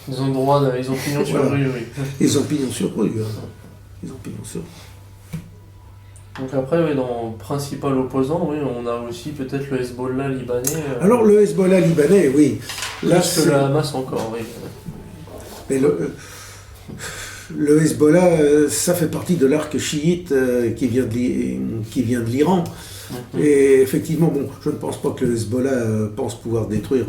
ils ont droit, ils ont pignon sur rue, oui. Ils ont pignon sur rue. Ils ont pignon sur rue. Donc après, oui, dans le principal opposant, oui, on a aussi peut-être le Hezbollah libanais. Alors le Hezbollah libanais, oui. Là, plus que le Hamas encore, oui. Mais le Hezbollah, ça fait partie de l'arc chiite qui vient de l'Iran. Et effectivement, je ne pense pas que le Hezbollah pense pouvoir détruire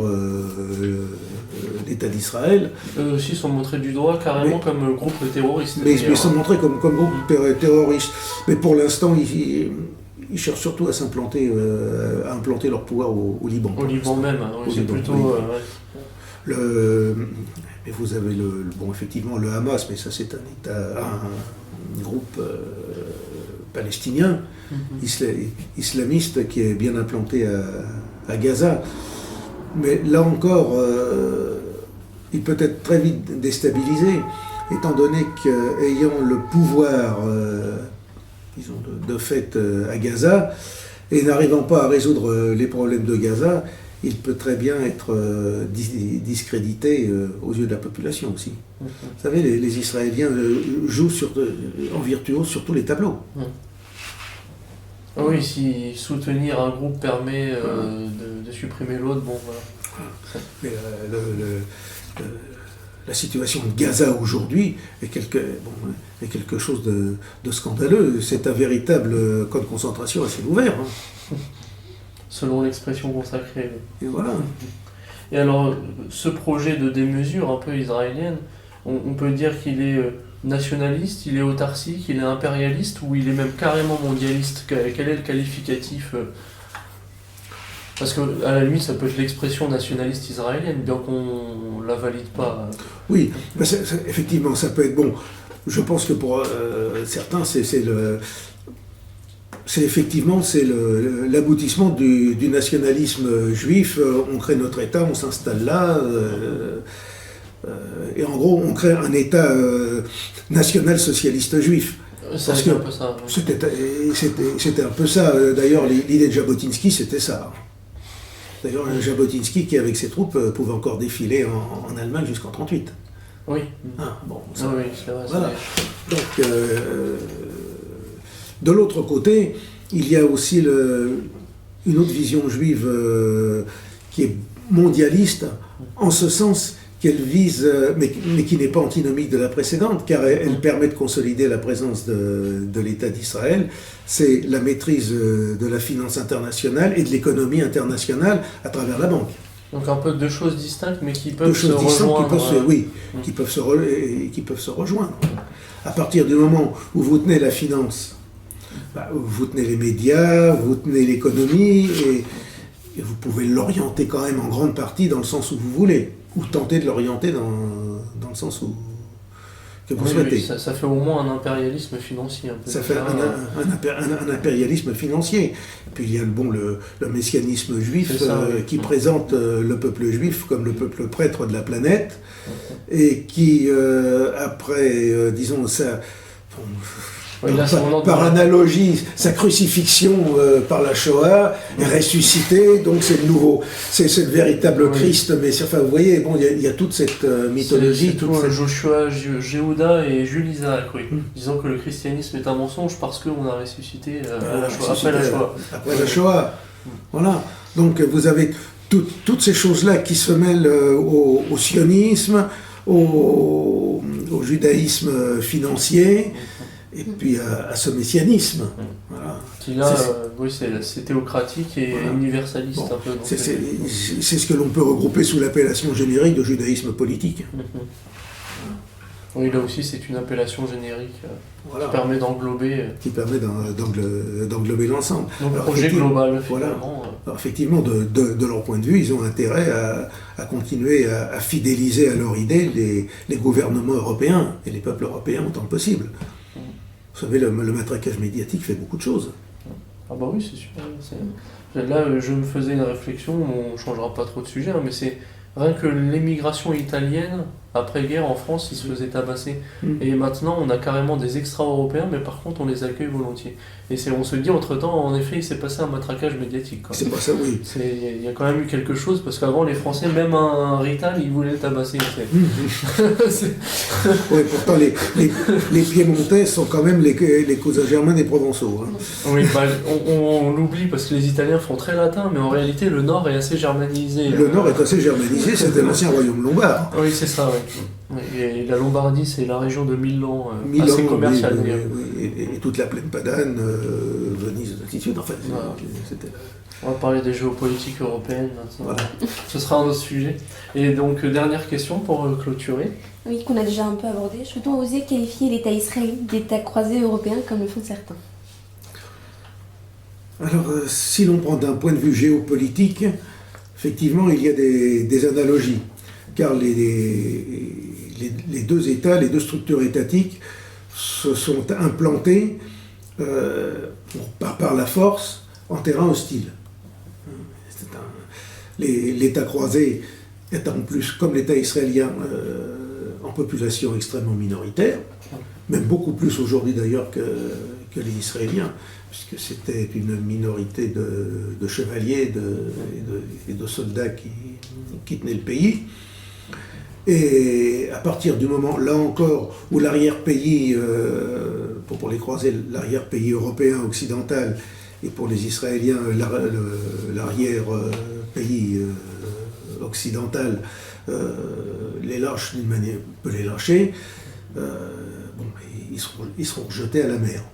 l'État d'Israël. Eux aussi sont montrés du doigt carrément comme groupe terroriste. Mais ils sont montrés comme groupe terroriste. Mais pour l'instant, ils cherchent surtout à implanter leur pouvoir au Liban. Au Liban même, c'est plutôt... Mais vous avez effectivement le Hamas, mais ça c'est un groupe palestinien, islamiste, qui est bien implanté à Gaza. Mais là encore, il peut être très vite déstabilisé, étant donné qu'ayant le pouvoir, disons, de fait à Gaza, et n'arrivant pas à résoudre les problèmes de Gaza, il peut très bien être discrédité aux yeux de la population aussi. Vous savez, les Israéliens jouent en virtuose sur tous les tableaux. Oui, si soutenir un groupe permet de supprimer l'autre, voilà. Mais la situation de Gaza aujourd'hui est quelque chose de scandaleux. C'est un véritable camp de concentration à ciel ouvert. Selon l'expression consacrée. Et voilà. Et alors, ce projet de démesure un peu israélienne, on peut dire qu'il est nationaliste, il est autarcique, il est impérialiste, ou il est même carrément mondialiste? Quel est le qualificatif? Parce qu'à la limite, ça peut être l'expression nationaliste israélienne, bien qu'on ne la valide pas. Oui, effectivement, ça peut être bon. Je pense que pour certains, c'est effectivement l'aboutissement du nationalisme juif. On crée notre État, on s'installe là, et en gros, on crée un État national-socialiste juif. Ça, c'est un peu ça. Oui. C'était un peu ça. D'ailleurs, l'idée de Jabotinsky, c'était ça. D'ailleurs, Jabotinsky, qui avec ses troupes, pouvait encore défiler en Allemagne jusqu'en 1938. Oui. Ah, bon, ça, Oui, c'est vrai. voilà. Donc, de l'autre côté, il y a aussi une autre vision juive qui est mondialiste, en ce sens qu'elle vise, mais qui n'est pas antinomique de la précédente, car elle permet de consolider la présence de l'État d'Israël. C'est la maîtrise de la finance internationale et de l'économie internationale à travers la banque. Donc un peu deux choses distinctes, mais qui peuvent se rejoindre. Qui peuvent se rejoindre. À partir du moment où vous tenez la finance, vous tenez les médias, vous tenez l'économie, et vous pouvez l'orienter quand même en grande partie dans le sens où vous voulez, ou tenter de l'orienter dans le sens que vous souhaitez. Oui, ça fait au moins un impérialisme financier. Un peu ça fait un impérialisme financier. Puis il y a le messianisme juif qui présente le peuple juif comme le peuple prêtre de la planète, et qui, après, disons, ça... Par analogie, sa crucifixion par la Shoah est ressuscité, donc c'est le nouveau, c'est le véritable Christ. Mais enfin, vous voyez, bon, il y a toute cette mythologie. C'est tout Joshua, Jéhouda et Jules Isaac, oui. Disant que le christianisme est un mensonge parce qu'on a ressuscité après la Shoah. Après la Shoah, voilà. Donc vous avez toutes ces choses-là qui se mêlent au sionisme, au judaïsme financier, et puis à ce messianisme. Voilà. Qui là, c'est théocratique et universaliste un peu. C'est ce que l'on peut regrouper sous l'appellation générique de judaïsme politique. Oui, là aussi c'est une appellation générique qui permet d'englober... Qui permet d'englober l'ensemble. Donc projet global, finalement. Alors, effectivement, de leur point de vue, ils ont intérêt à continuer à fidéliser à leur idée les gouvernements européens et les peuples européens autant que possible. Vous savez, le matraquage médiatique fait beaucoup de choses. Ah bah oui, c'est super. Là, je me faisais une réflexion, on ne changera pas trop de sujet, mais c'est rien que l'émigration italienne, après-guerre en France, ils se faisaient tabasser. Et maintenant, on a carrément des extra-européens, mais par contre, on les accueille volontiers. Et on se dit, entre-temps, en effet, il s'est passé un matraquage médiatique. C'est pas ça, oui. Il y a quand même eu quelque chose, parce qu'avant, les Français, même un Rital, ils voulaient le tabasser. Oui, pourtant, les Piémontais sont quand même les cousins germains des Provençaux. Hein. Oui, on l'oublie, parce que les Italiens font très latin, mais en réalité, le Nord est assez germanisé. Le Nord est assez germanisé, c'était l'ancien royaume lombard. Oui, c'est ça, oui. Et la Lombardie, c'est la région de Milan, assez commerciale. Oui, et toute la plaine padane, Venise, l'attitude, enfin, c'était... On va parler des géopolitiques européennes maintenant. Voilà. Ce sera un autre sujet. Et donc, dernière question pour clôturer. Oui, qu'on a déjà un peu abordé. Peut-on oser qualifier l'État israélien d'État croisé européen comme le font certains? Alors, si l'on prend d'un point de vue géopolitique, effectivement, il y a des analogies. Car les deux États, les deux structures étatiques se sont implantés par la force en terrain hostile. L'État croisé est en plus, comme l'État israélien, en population extrêmement minoritaire, même beaucoup plus aujourd'hui d'ailleurs que les Israéliens, puisque c'était une minorité de chevaliers et de soldats qui tenaient le pays. Et à partir du moment, là encore, où l'arrière-pays, pour les croisés, l'arrière-pays européen occidental, et pour les Israéliens, l'arrière-pays occidental, les lâche d'une manière, peut les lâcher, ils seront jetés à la mer.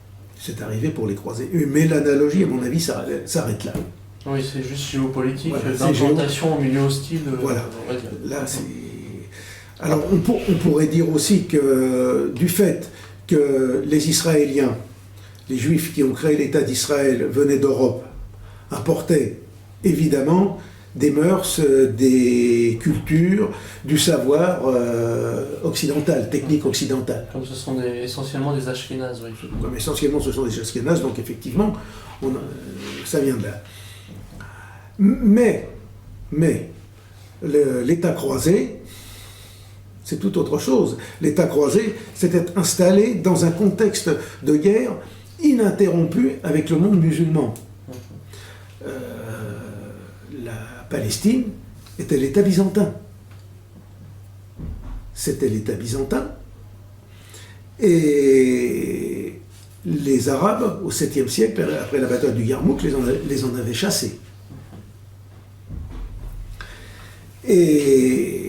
C'est arrivé pour les croisés. Mais l'analogie, à mon avis, s'arrête là. Oui, c'est juste géopolitique, d'implantation au milieu hostile. Voilà. Là, c'est... Alors, on pourrait dire aussi que du fait que les Israéliens, les Juifs qui ont créé l'État d'Israël venaient d'Europe, importaient évidemment des mœurs, des cultures, du savoir occidental, technique occidentale. Comme ce sont essentiellement des Ashkénazes, oui. Comme essentiellement ce sont des Ashkénazes, donc effectivement, ça vient de là. Mais l'État croisé, c'est tout autre chose. L'État croisé s'était installé dans un contexte de guerre ininterrompu avec le monde musulman. La Palestine était l'État byzantin. C'était l'État byzantin. Et les Arabes, au 7e siècle, après la bataille du Yarmouk, les en avaient chassés. Et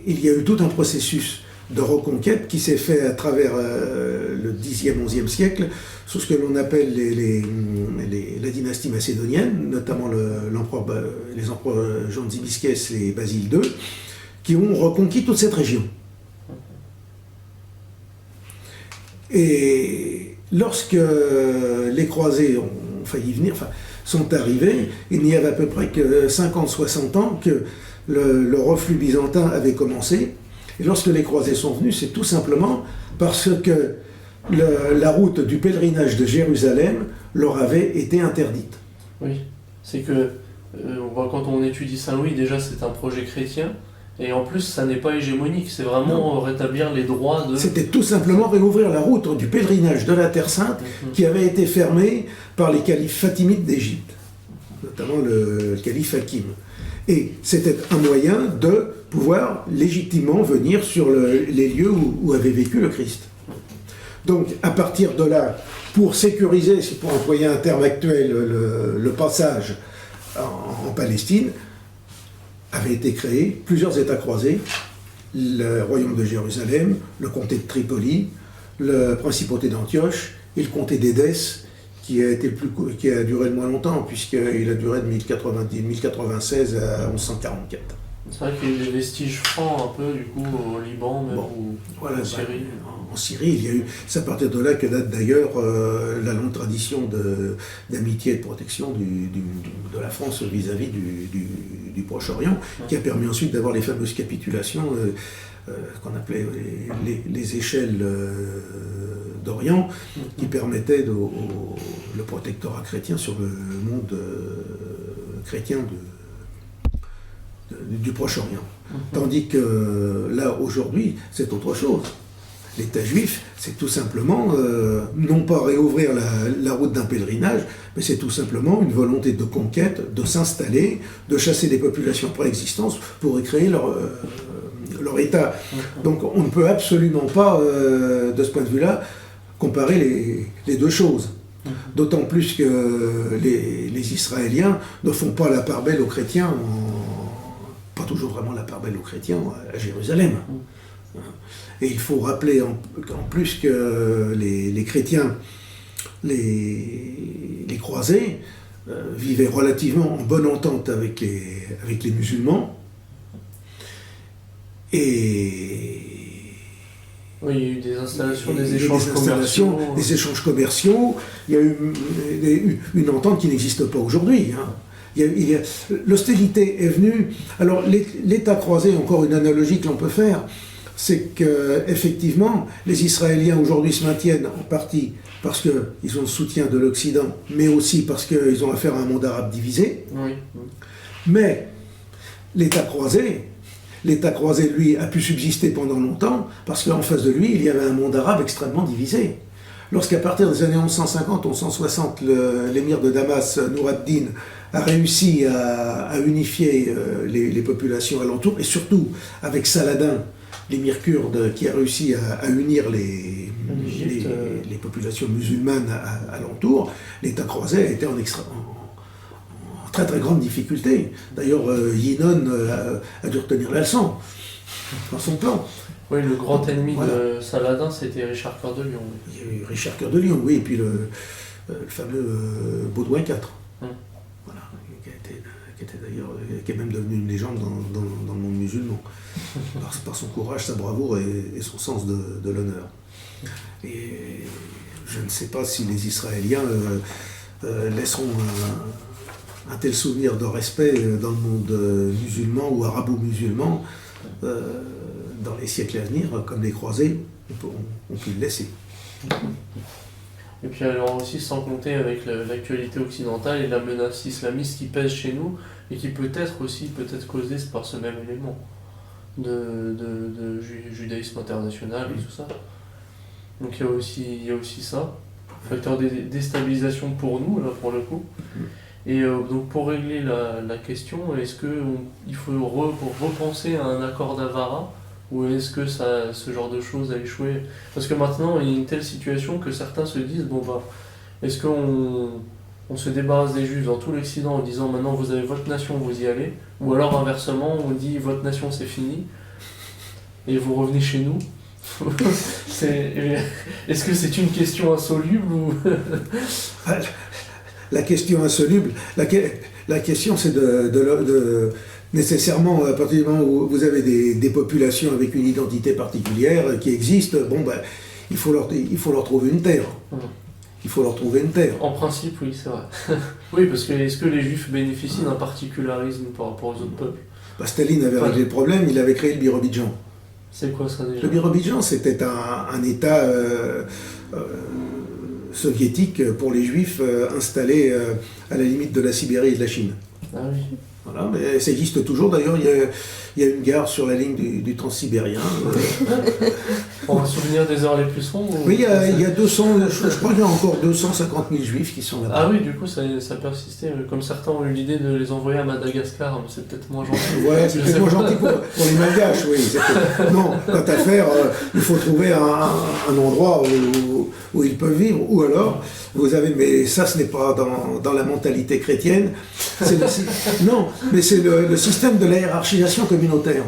il y a eu tout un processus de reconquête qui s'est fait à travers le 10e, 11e siècle, sous ce que l'on appelle la dynastie macédonienne, notamment les empereurs Jean Zimisces et Basile II, qui ont reconquis toute cette région. Et lorsque les croisés ont failli venir, sont arrivés, il n'y avait à peu près que 50-60 ans que le reflux byzantin avait commencé. Et lorsque les croisés sont venus, c'est tout simplement parce que la route du pèlerinage de Jérusalem leur avait été interdite. Oui, c'est que quand on étudie Saint-Louis, déjà c'est un projet chrétien, et en plus ça n'est pas hégémonique, c'est vraiment rétablir les droits de... C'était tout simplement réouvrir la route du pèlerinage de la Terre Sainte qui avait été fermée par les califes fatimides d'Égypte, notamment le calife Hakim. Et c'était un moyen de pouvoir légitimement venir sur les lieux où avait vécu le Christ. Donc, à partir de là, pour sécuriser, si pour employer un terme actuel, le passage en Palestine, avaient été créés plusieurs États croisés, le royaume de Jérusalem, le comté de Tripoli, la principauté d'Antioche et le comté d'Édesse, qui a duré le moins longtemps, puisqu'il a duré de 1096 à 1144. C'est vrai qu'il y a eu des vestiges francs un peu, du coup, au Liban, même, ou en Syrie. En Syrie, il y a eu, c'est à partir de là que date d'ailleurs la longue tradition d'amitié et de protection de la France vis-à-vis du Proche-Orient, qui a permis ensuite d'avoir les fameuses capitulations qu'on appelait les échelles d'Orient, qui permettaient le protectorat chrétien sur le monde chrétien du Proche-Orient. Tandis que là, aujourd'hui, c'est autre chose. L'État juif, c'est tout simplement, non pas réouvrir la route d'un pèlerinage, mais c'est tout simplement une volonté de conquête, de s'installer, de chasser des populations préexistantes pour recréer leur État. Donc on ne peut absolument pas, de ce point de vue-là, comparer les deux choses. D'autant plus que les Israéliens ne font pas la part belle aux chrétiens, pas toujours vraiment la part belle aux chrétiens à Jérusalem. Et il faut rappeler en plus que les chrétiens, les croisés, vivaient relativement en bonne entente avec les musulmans. Et oui, il y a eu des installations, des échanges commerciaux. Il y a eu une entente qui n'existe pas aujourd'hui. L'hostilité est venue. Alors, l'État croisé, encore une analogie que l'on peut faire, c'est qu'effectivement, les Israéliens aujourd'hui se maintiennent en partie parce qu'ils ont le soutien de l'Occident, mais aussi parce qu'ils ont affaire à un monde arabe divisé. Oui. Mais l'État croisé, lui, a pu subsister pendant longtemps parce qu'en face de lui, il y avait un monde arabe extrêmement divisé. Lorsqu'à partir des années 1150-1160, l'émir de Damas, Nour ad-Din, a réussi à unifier les populations alentours, et surtout avec Saladin, l'émir kurde, qui a réussi à unir les populations musulmanes alentours, l'État croisé a été en très très grande difficulté. D'ailleurs, Yinon a dû retenir la leçon dans son plan. Oui, le grand ennemi de Saladin, c'était Richard Cœur de Lion. Il y a eu Richard Cœur de Lion, oui, et puis le fameux Baudouin IV. Voilà, qui est même devenu une légende dans le monde musulman, par son courage, sa bravoure et son sens de l'honneur. Et je ne sais pas si les Israéliens laisseront un tel souvenir de respect dans le monde musulman ou arabo-musulman dans les siècles à venir, comme les croisés ont pu le laisser. Et puis alors aussi, sans compter avec l'actualité occidentale et la menace islamiste qui pèse chez nous, et qui peut être causée par ce même élément. judaïsme international et tout ça. Donc il y a aussi ça, facteur de déstabilisation pour nous, là, pour le coup. Et donc pour régler la question, est-ce qu'il faut repenser à un accord d'Avara, ou est-ce que ce genre de choses a échoué? Parce que maintenant, il y a une telle situation que certains se disent, bon bah, est-ce qu'on se débarrasse des Juifs dans tout l'Occident en disant maintenant vous avez votre nation, vous y allez, ou alors inversement, on dit votre nation c'est fini, et vous revenez chez nous. Est-ce que c'est une question insoluble ou... La question insoluble, la question c'est nécessairement, à partir du moment où vous avez des populations avec une identité particulière qui existent, bon ben, il faut leur trouver une terre. Il faut leur trouver une terre. En principe, oui, c'est vrai. Oui, parce que est-ce que les Juifs bénéficient d'un particularisme par rapport aux autres peuples? Staline avait réglé le problème, il avait créé le Birobidjan. C'est quoi ça déjà? Le Birobidjan, c'était un État soviétique pour les Juifs installés à la limite de la Sibérie et de la Chine. Ah oui. Voilà, mais ça existe toujours. D'ailleurs, il y a une gare sur la ligne du Transsibérien. En souvenir des heures les plus sombres? Oui, il y a 200, je crois qu'il y a encore 250 000 Juifs qui sont là-bas. Ah oui, du coup, ça persistait. Comme certains ont eu l'idée de les envoyer à Madagascar, mais c'est peut-être moins gentil. Ouais, c'est peut-être moins gentil pour les Malgaches, oui. Non, quant à faire, il faut trouver un endroit où ils peuvent vivre, ou alors, vous avez, mais ça, ce n'est pas dans la mentalité chrétienne, non, mais c'est le système de la hiérarchisation communautaire.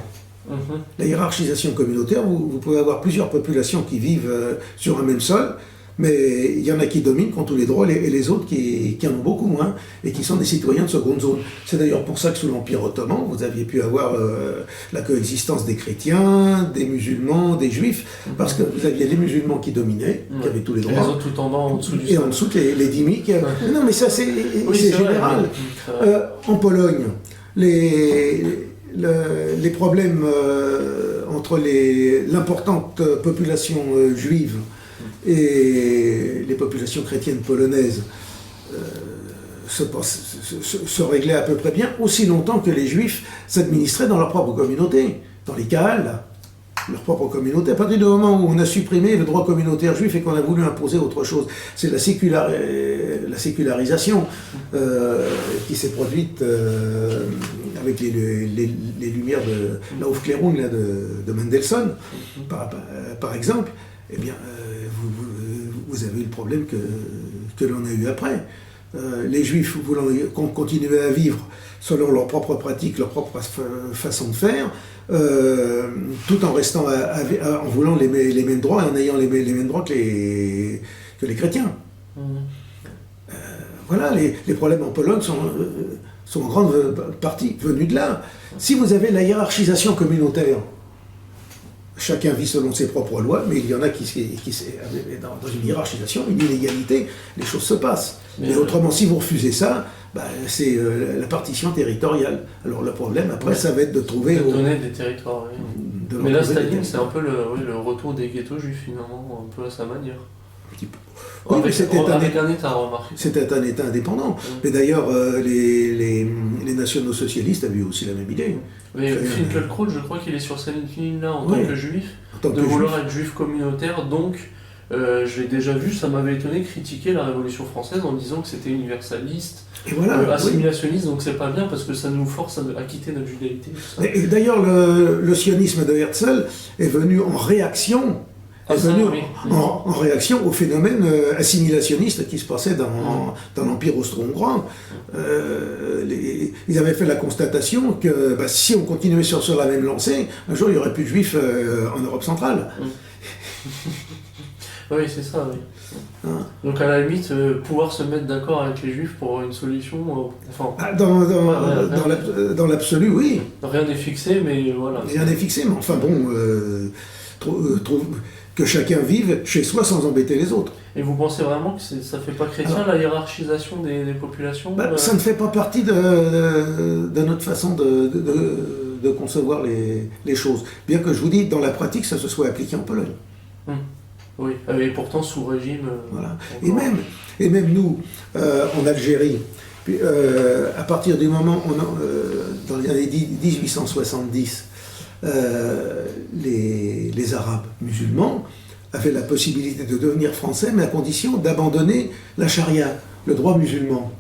La hiérarchisation communautaire, vous pouvez avoir plusieurs populations qui vivent sur un même sol, mais il y en a qui dominent, qui ont tous les droits, et les autres qui en ont beaucoup moins, et qui sont des citoyens de seconde zone. C'est d'ailleurs pour ça que sous l'Empire ottoman, vous aviez pu avoir la coexistence des chrétiens, des musulmans, des juifs, parce que vous aviez les musulmans qui dominaient, qui avaient tous les droits. Et les autres tout en bas, en dessous du sol. Et en dessous, les dhimmi. Non, mais ça, c'est général. En Pologne, les problèmes entre l'importante population juive et les populations chrétiennes polonaises se réglaient à peu près bien, aussi longtemps que les Juifs s'administraient dans leur propre communauté, dans les Kahal, leur propre communauté. À partir du moment où on a supprimé le droit communautaire juif et qu'on a voulu imposer autre chose, c'est la sécularisation qui s'est produite avec les lumières de la Aufklärung de Mendelssohn, par exemple. Eh bien, vous avez eu le problème que l'on a eu après. Les Juifs voulant continuer à vivre selon leurs propres pratiques, leur propre façon de faire, tout en restant en voulant les mêmes droits et en ayant les mêmes droits que les chrétiens. Voilà, les problèmes en Pologne sont en grande partie venus de là. Si vous avez la hiérarchisation communautaire, chacun vit selon ses propres lois, mais il y en a qui dans une hiérarchisation, une inégalité, les choses se passent. Mais autrement, si vous refusez ça, c'est la partition territoriale. Alors le problème, après, ça va être de trouver... donner des territoires, oui. Mais là, Staline, c'est un peu le retour des ghettos juifs, finalement, un peu à sa manière. Un petit peu. Oui, mais c'était un État, remarqué. C'était un État indépendant. Mais d'ailleurs, les nationaux-socialistes avaient aussi la même idée. Mais Finkielkraut, je crois qu'il est sur cette ligne-là en tant que juif, vouloir être juif communautaire, donc je l'ai déjà vu, ça m'avait étonné, critiquer la Révolution française en disant que c'était universaliste, assimilationniste, donc c'est pas bien parce que ça nous force à quitter notre judaïté. Et d'ailleurs, le sionisme de Herzl est venu en réaction. En réaction au phénomène assimilationniste qui se passait dans l'Empire austro-hongrois. Ils avaient fait la constatation que si on continuait sur la même lancée, un jour il n'y aurait plus de juifs en Europe centrale. Oui, c'est ça, oui. Donc à la limite, pouvoir se mettre d'accord avec les juifs pour une solution, dans l'absolu, oui. Rien n'est fixé, mais voilà. Rien n'est fixé, mais enfin bon... que chacun vive chez soi sans embêter les autres. Et vous pensez vraiment que ça ne fait pas chrétien, la hiérarchisation des populations Ça ne fait pas partie de notre façon de concevoir les choses. Bien que je vous dis, dans la pratique, ça se soit appliqué en Pologne. Oui, et pourtant sous régime... Voilà. Et même nous, en Algérie, puis, à partir du moment, dans les années 1870, les Arabes musulmans avaient la possibilité de devenir français, mais à condition d'abandonner la charia, le droit musulman.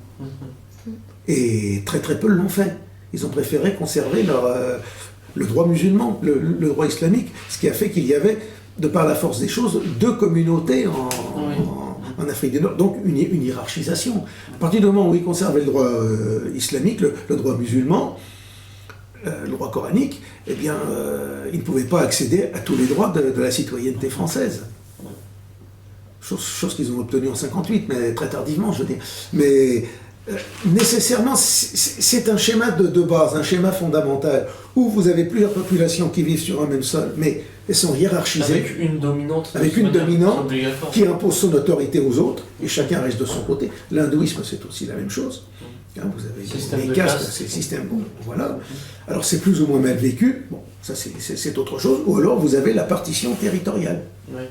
Et très très peu l'ont fait. Ils ont préféré conserver le droit musulman, le droit islamique, ce qui a fait qu'il y avait, de par la force des choses, deux communautés en Afrique du Nord, donc une hiérarchisation. À partir du moment où ils conservaient le droit islamique, le droit musulman, le droit coranique, eh bien, ils ne pouvaient pas accéder à tous les droits de la citoyenneté française. Chose qu'ils ont obtenue en 58, mais très tardivement, je veux dire. Mais nécessairement, c'est un schéma de base, un schéma fondamental, où vous avez plusieurs populations qui vivent sur un même sol, mais elles sont hiérarchisées. Avec une dominante. Qui impose son autorité aux autres, et chacun reste de son côté. L'hindouisme, c'est aussi la même chose. Hein, vous avez des castes, c'est le système. Bon, voilà. Alors c'est plus ou moins mal vécu, bon, ça c'est autre chose. Ou alors vous avez la partition territoriale. Ouais.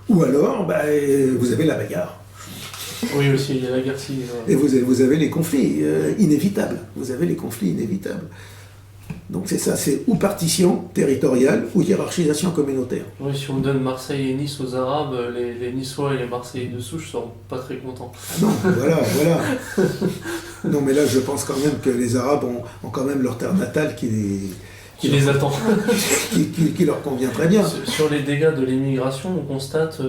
Ou alors vous avez la bagarre. Oui, aussi, il y a la guerre civile. Et vous avez les conflits inévitables. Vous avez les conflits inévitables. Donc c'est ça, c'est ou partition territoriale ou hiérarchisation communautaire. Oui, si on donne Marseille et Nice aux Arabes, les Niçois et les Marseillais de souche seront pas très contents. Non, voilà. Non, mais là, je pense quand même que les Arabes ont quand même leur terre natale qui les attend. qui leur convient très bien. Sur les dégâts de l'immigration, on constate,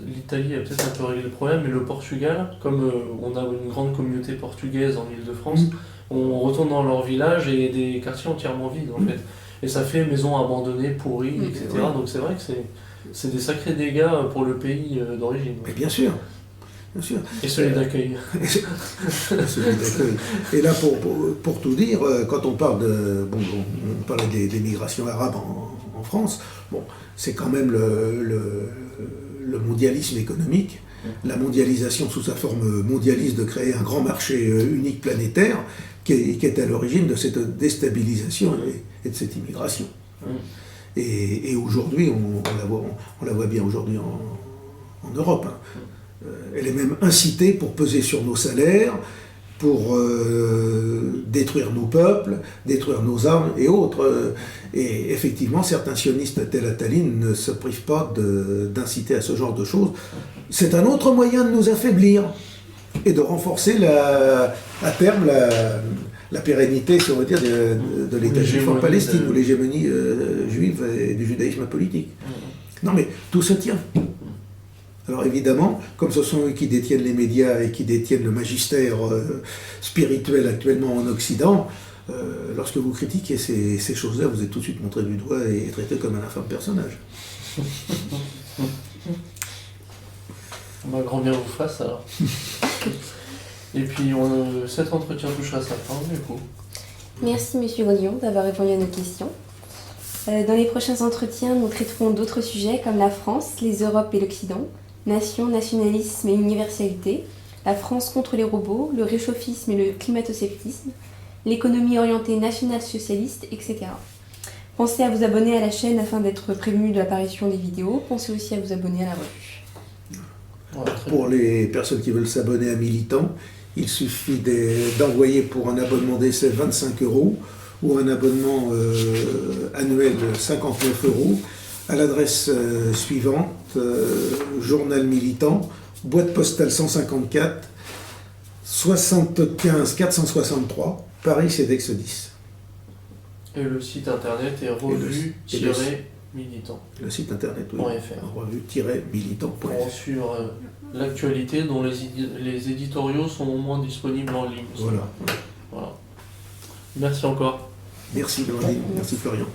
l'Italie a peut-être un peu réglé le problème, mais le Portugal, comme on a une grande communauté portugaise en Île-de-France, on retourne dans leur village et il y a des quartiers entièrement vides en fait. Et ça fait maisons abandonnées, pourries, etc. Donc c'est vrai que c'est des sacrés dégâts pour le pays d'origine. Mais bien sûr. Et celui d'accueil. Et là, pour tout dire, quand on parle on parlait des migrations arabes en France, bon, c'est quand même le mondialisme économique, la mondialisation sous sa forme mondialiste de créer un grand marché unique planétaire qui est à l'origine de cette déstabilisation et de cette immigration. Et aujourd'hui, on la voit bien aujourd'hui en Europe. Elle est même incitée pour peser sur nos salaires, pour détruire nos peuples, détruire nos armes et autres. Et effectivement, certains sionistes tels Attaline ne se privent pas d'inciter à ce genre de choses. C'est un autre moyen de nous affaiblir et de renforcer à terme la pérennité, si on veut dire, de l'État juif en Palestine, ou l'hégémonie juive et du judaïsme politique. Non mais tout se tient. Alors évidemment, comme ce sont eux qui détiennent les médias et qui détiennent le magistère spirituel actuellement en Occident, lorsque vous critiquez ces choses-là, vous êtes tout de suite montré du doigt et traité comme un infâme personnage. Grand bien vous fasse alors. Et puis cet entretien touche à sa fin du coup. Merci Monsieur Godillon d'avoir répondu à nos questions. Dans les prochains entretiens, nous traiterons d'autres sujets comme la France, les Europes et l'Occident, nation, nationalisme et universalité, la France contre les robots, le réchauffisme et le climato-sceptisme, l'économie orientée nationale-socialiste, etc. Pensez à vous abonner à la chaîne afin d'être prévenu de l'apparition des vidéos. Pensez aussi à vous abonner à la revue. Pour les personnes qui veulent s'abonner à Militant, il suffit d'envoyer pour un abonnement d'essai 25 € ou un abonnement annuel de 59 € à l'adresse suivante, Journal Militant, boîte postale 154, 75 463, Paris CEDEX 10. Et le site internet est revue-militant. Le site internet, oui. revue-militant.fr. Pour suivre l'actualité dont les éditoriaux sont au moins disponibles en ligne. Voilà. Merci encore. Merci Blandine, merci Florian.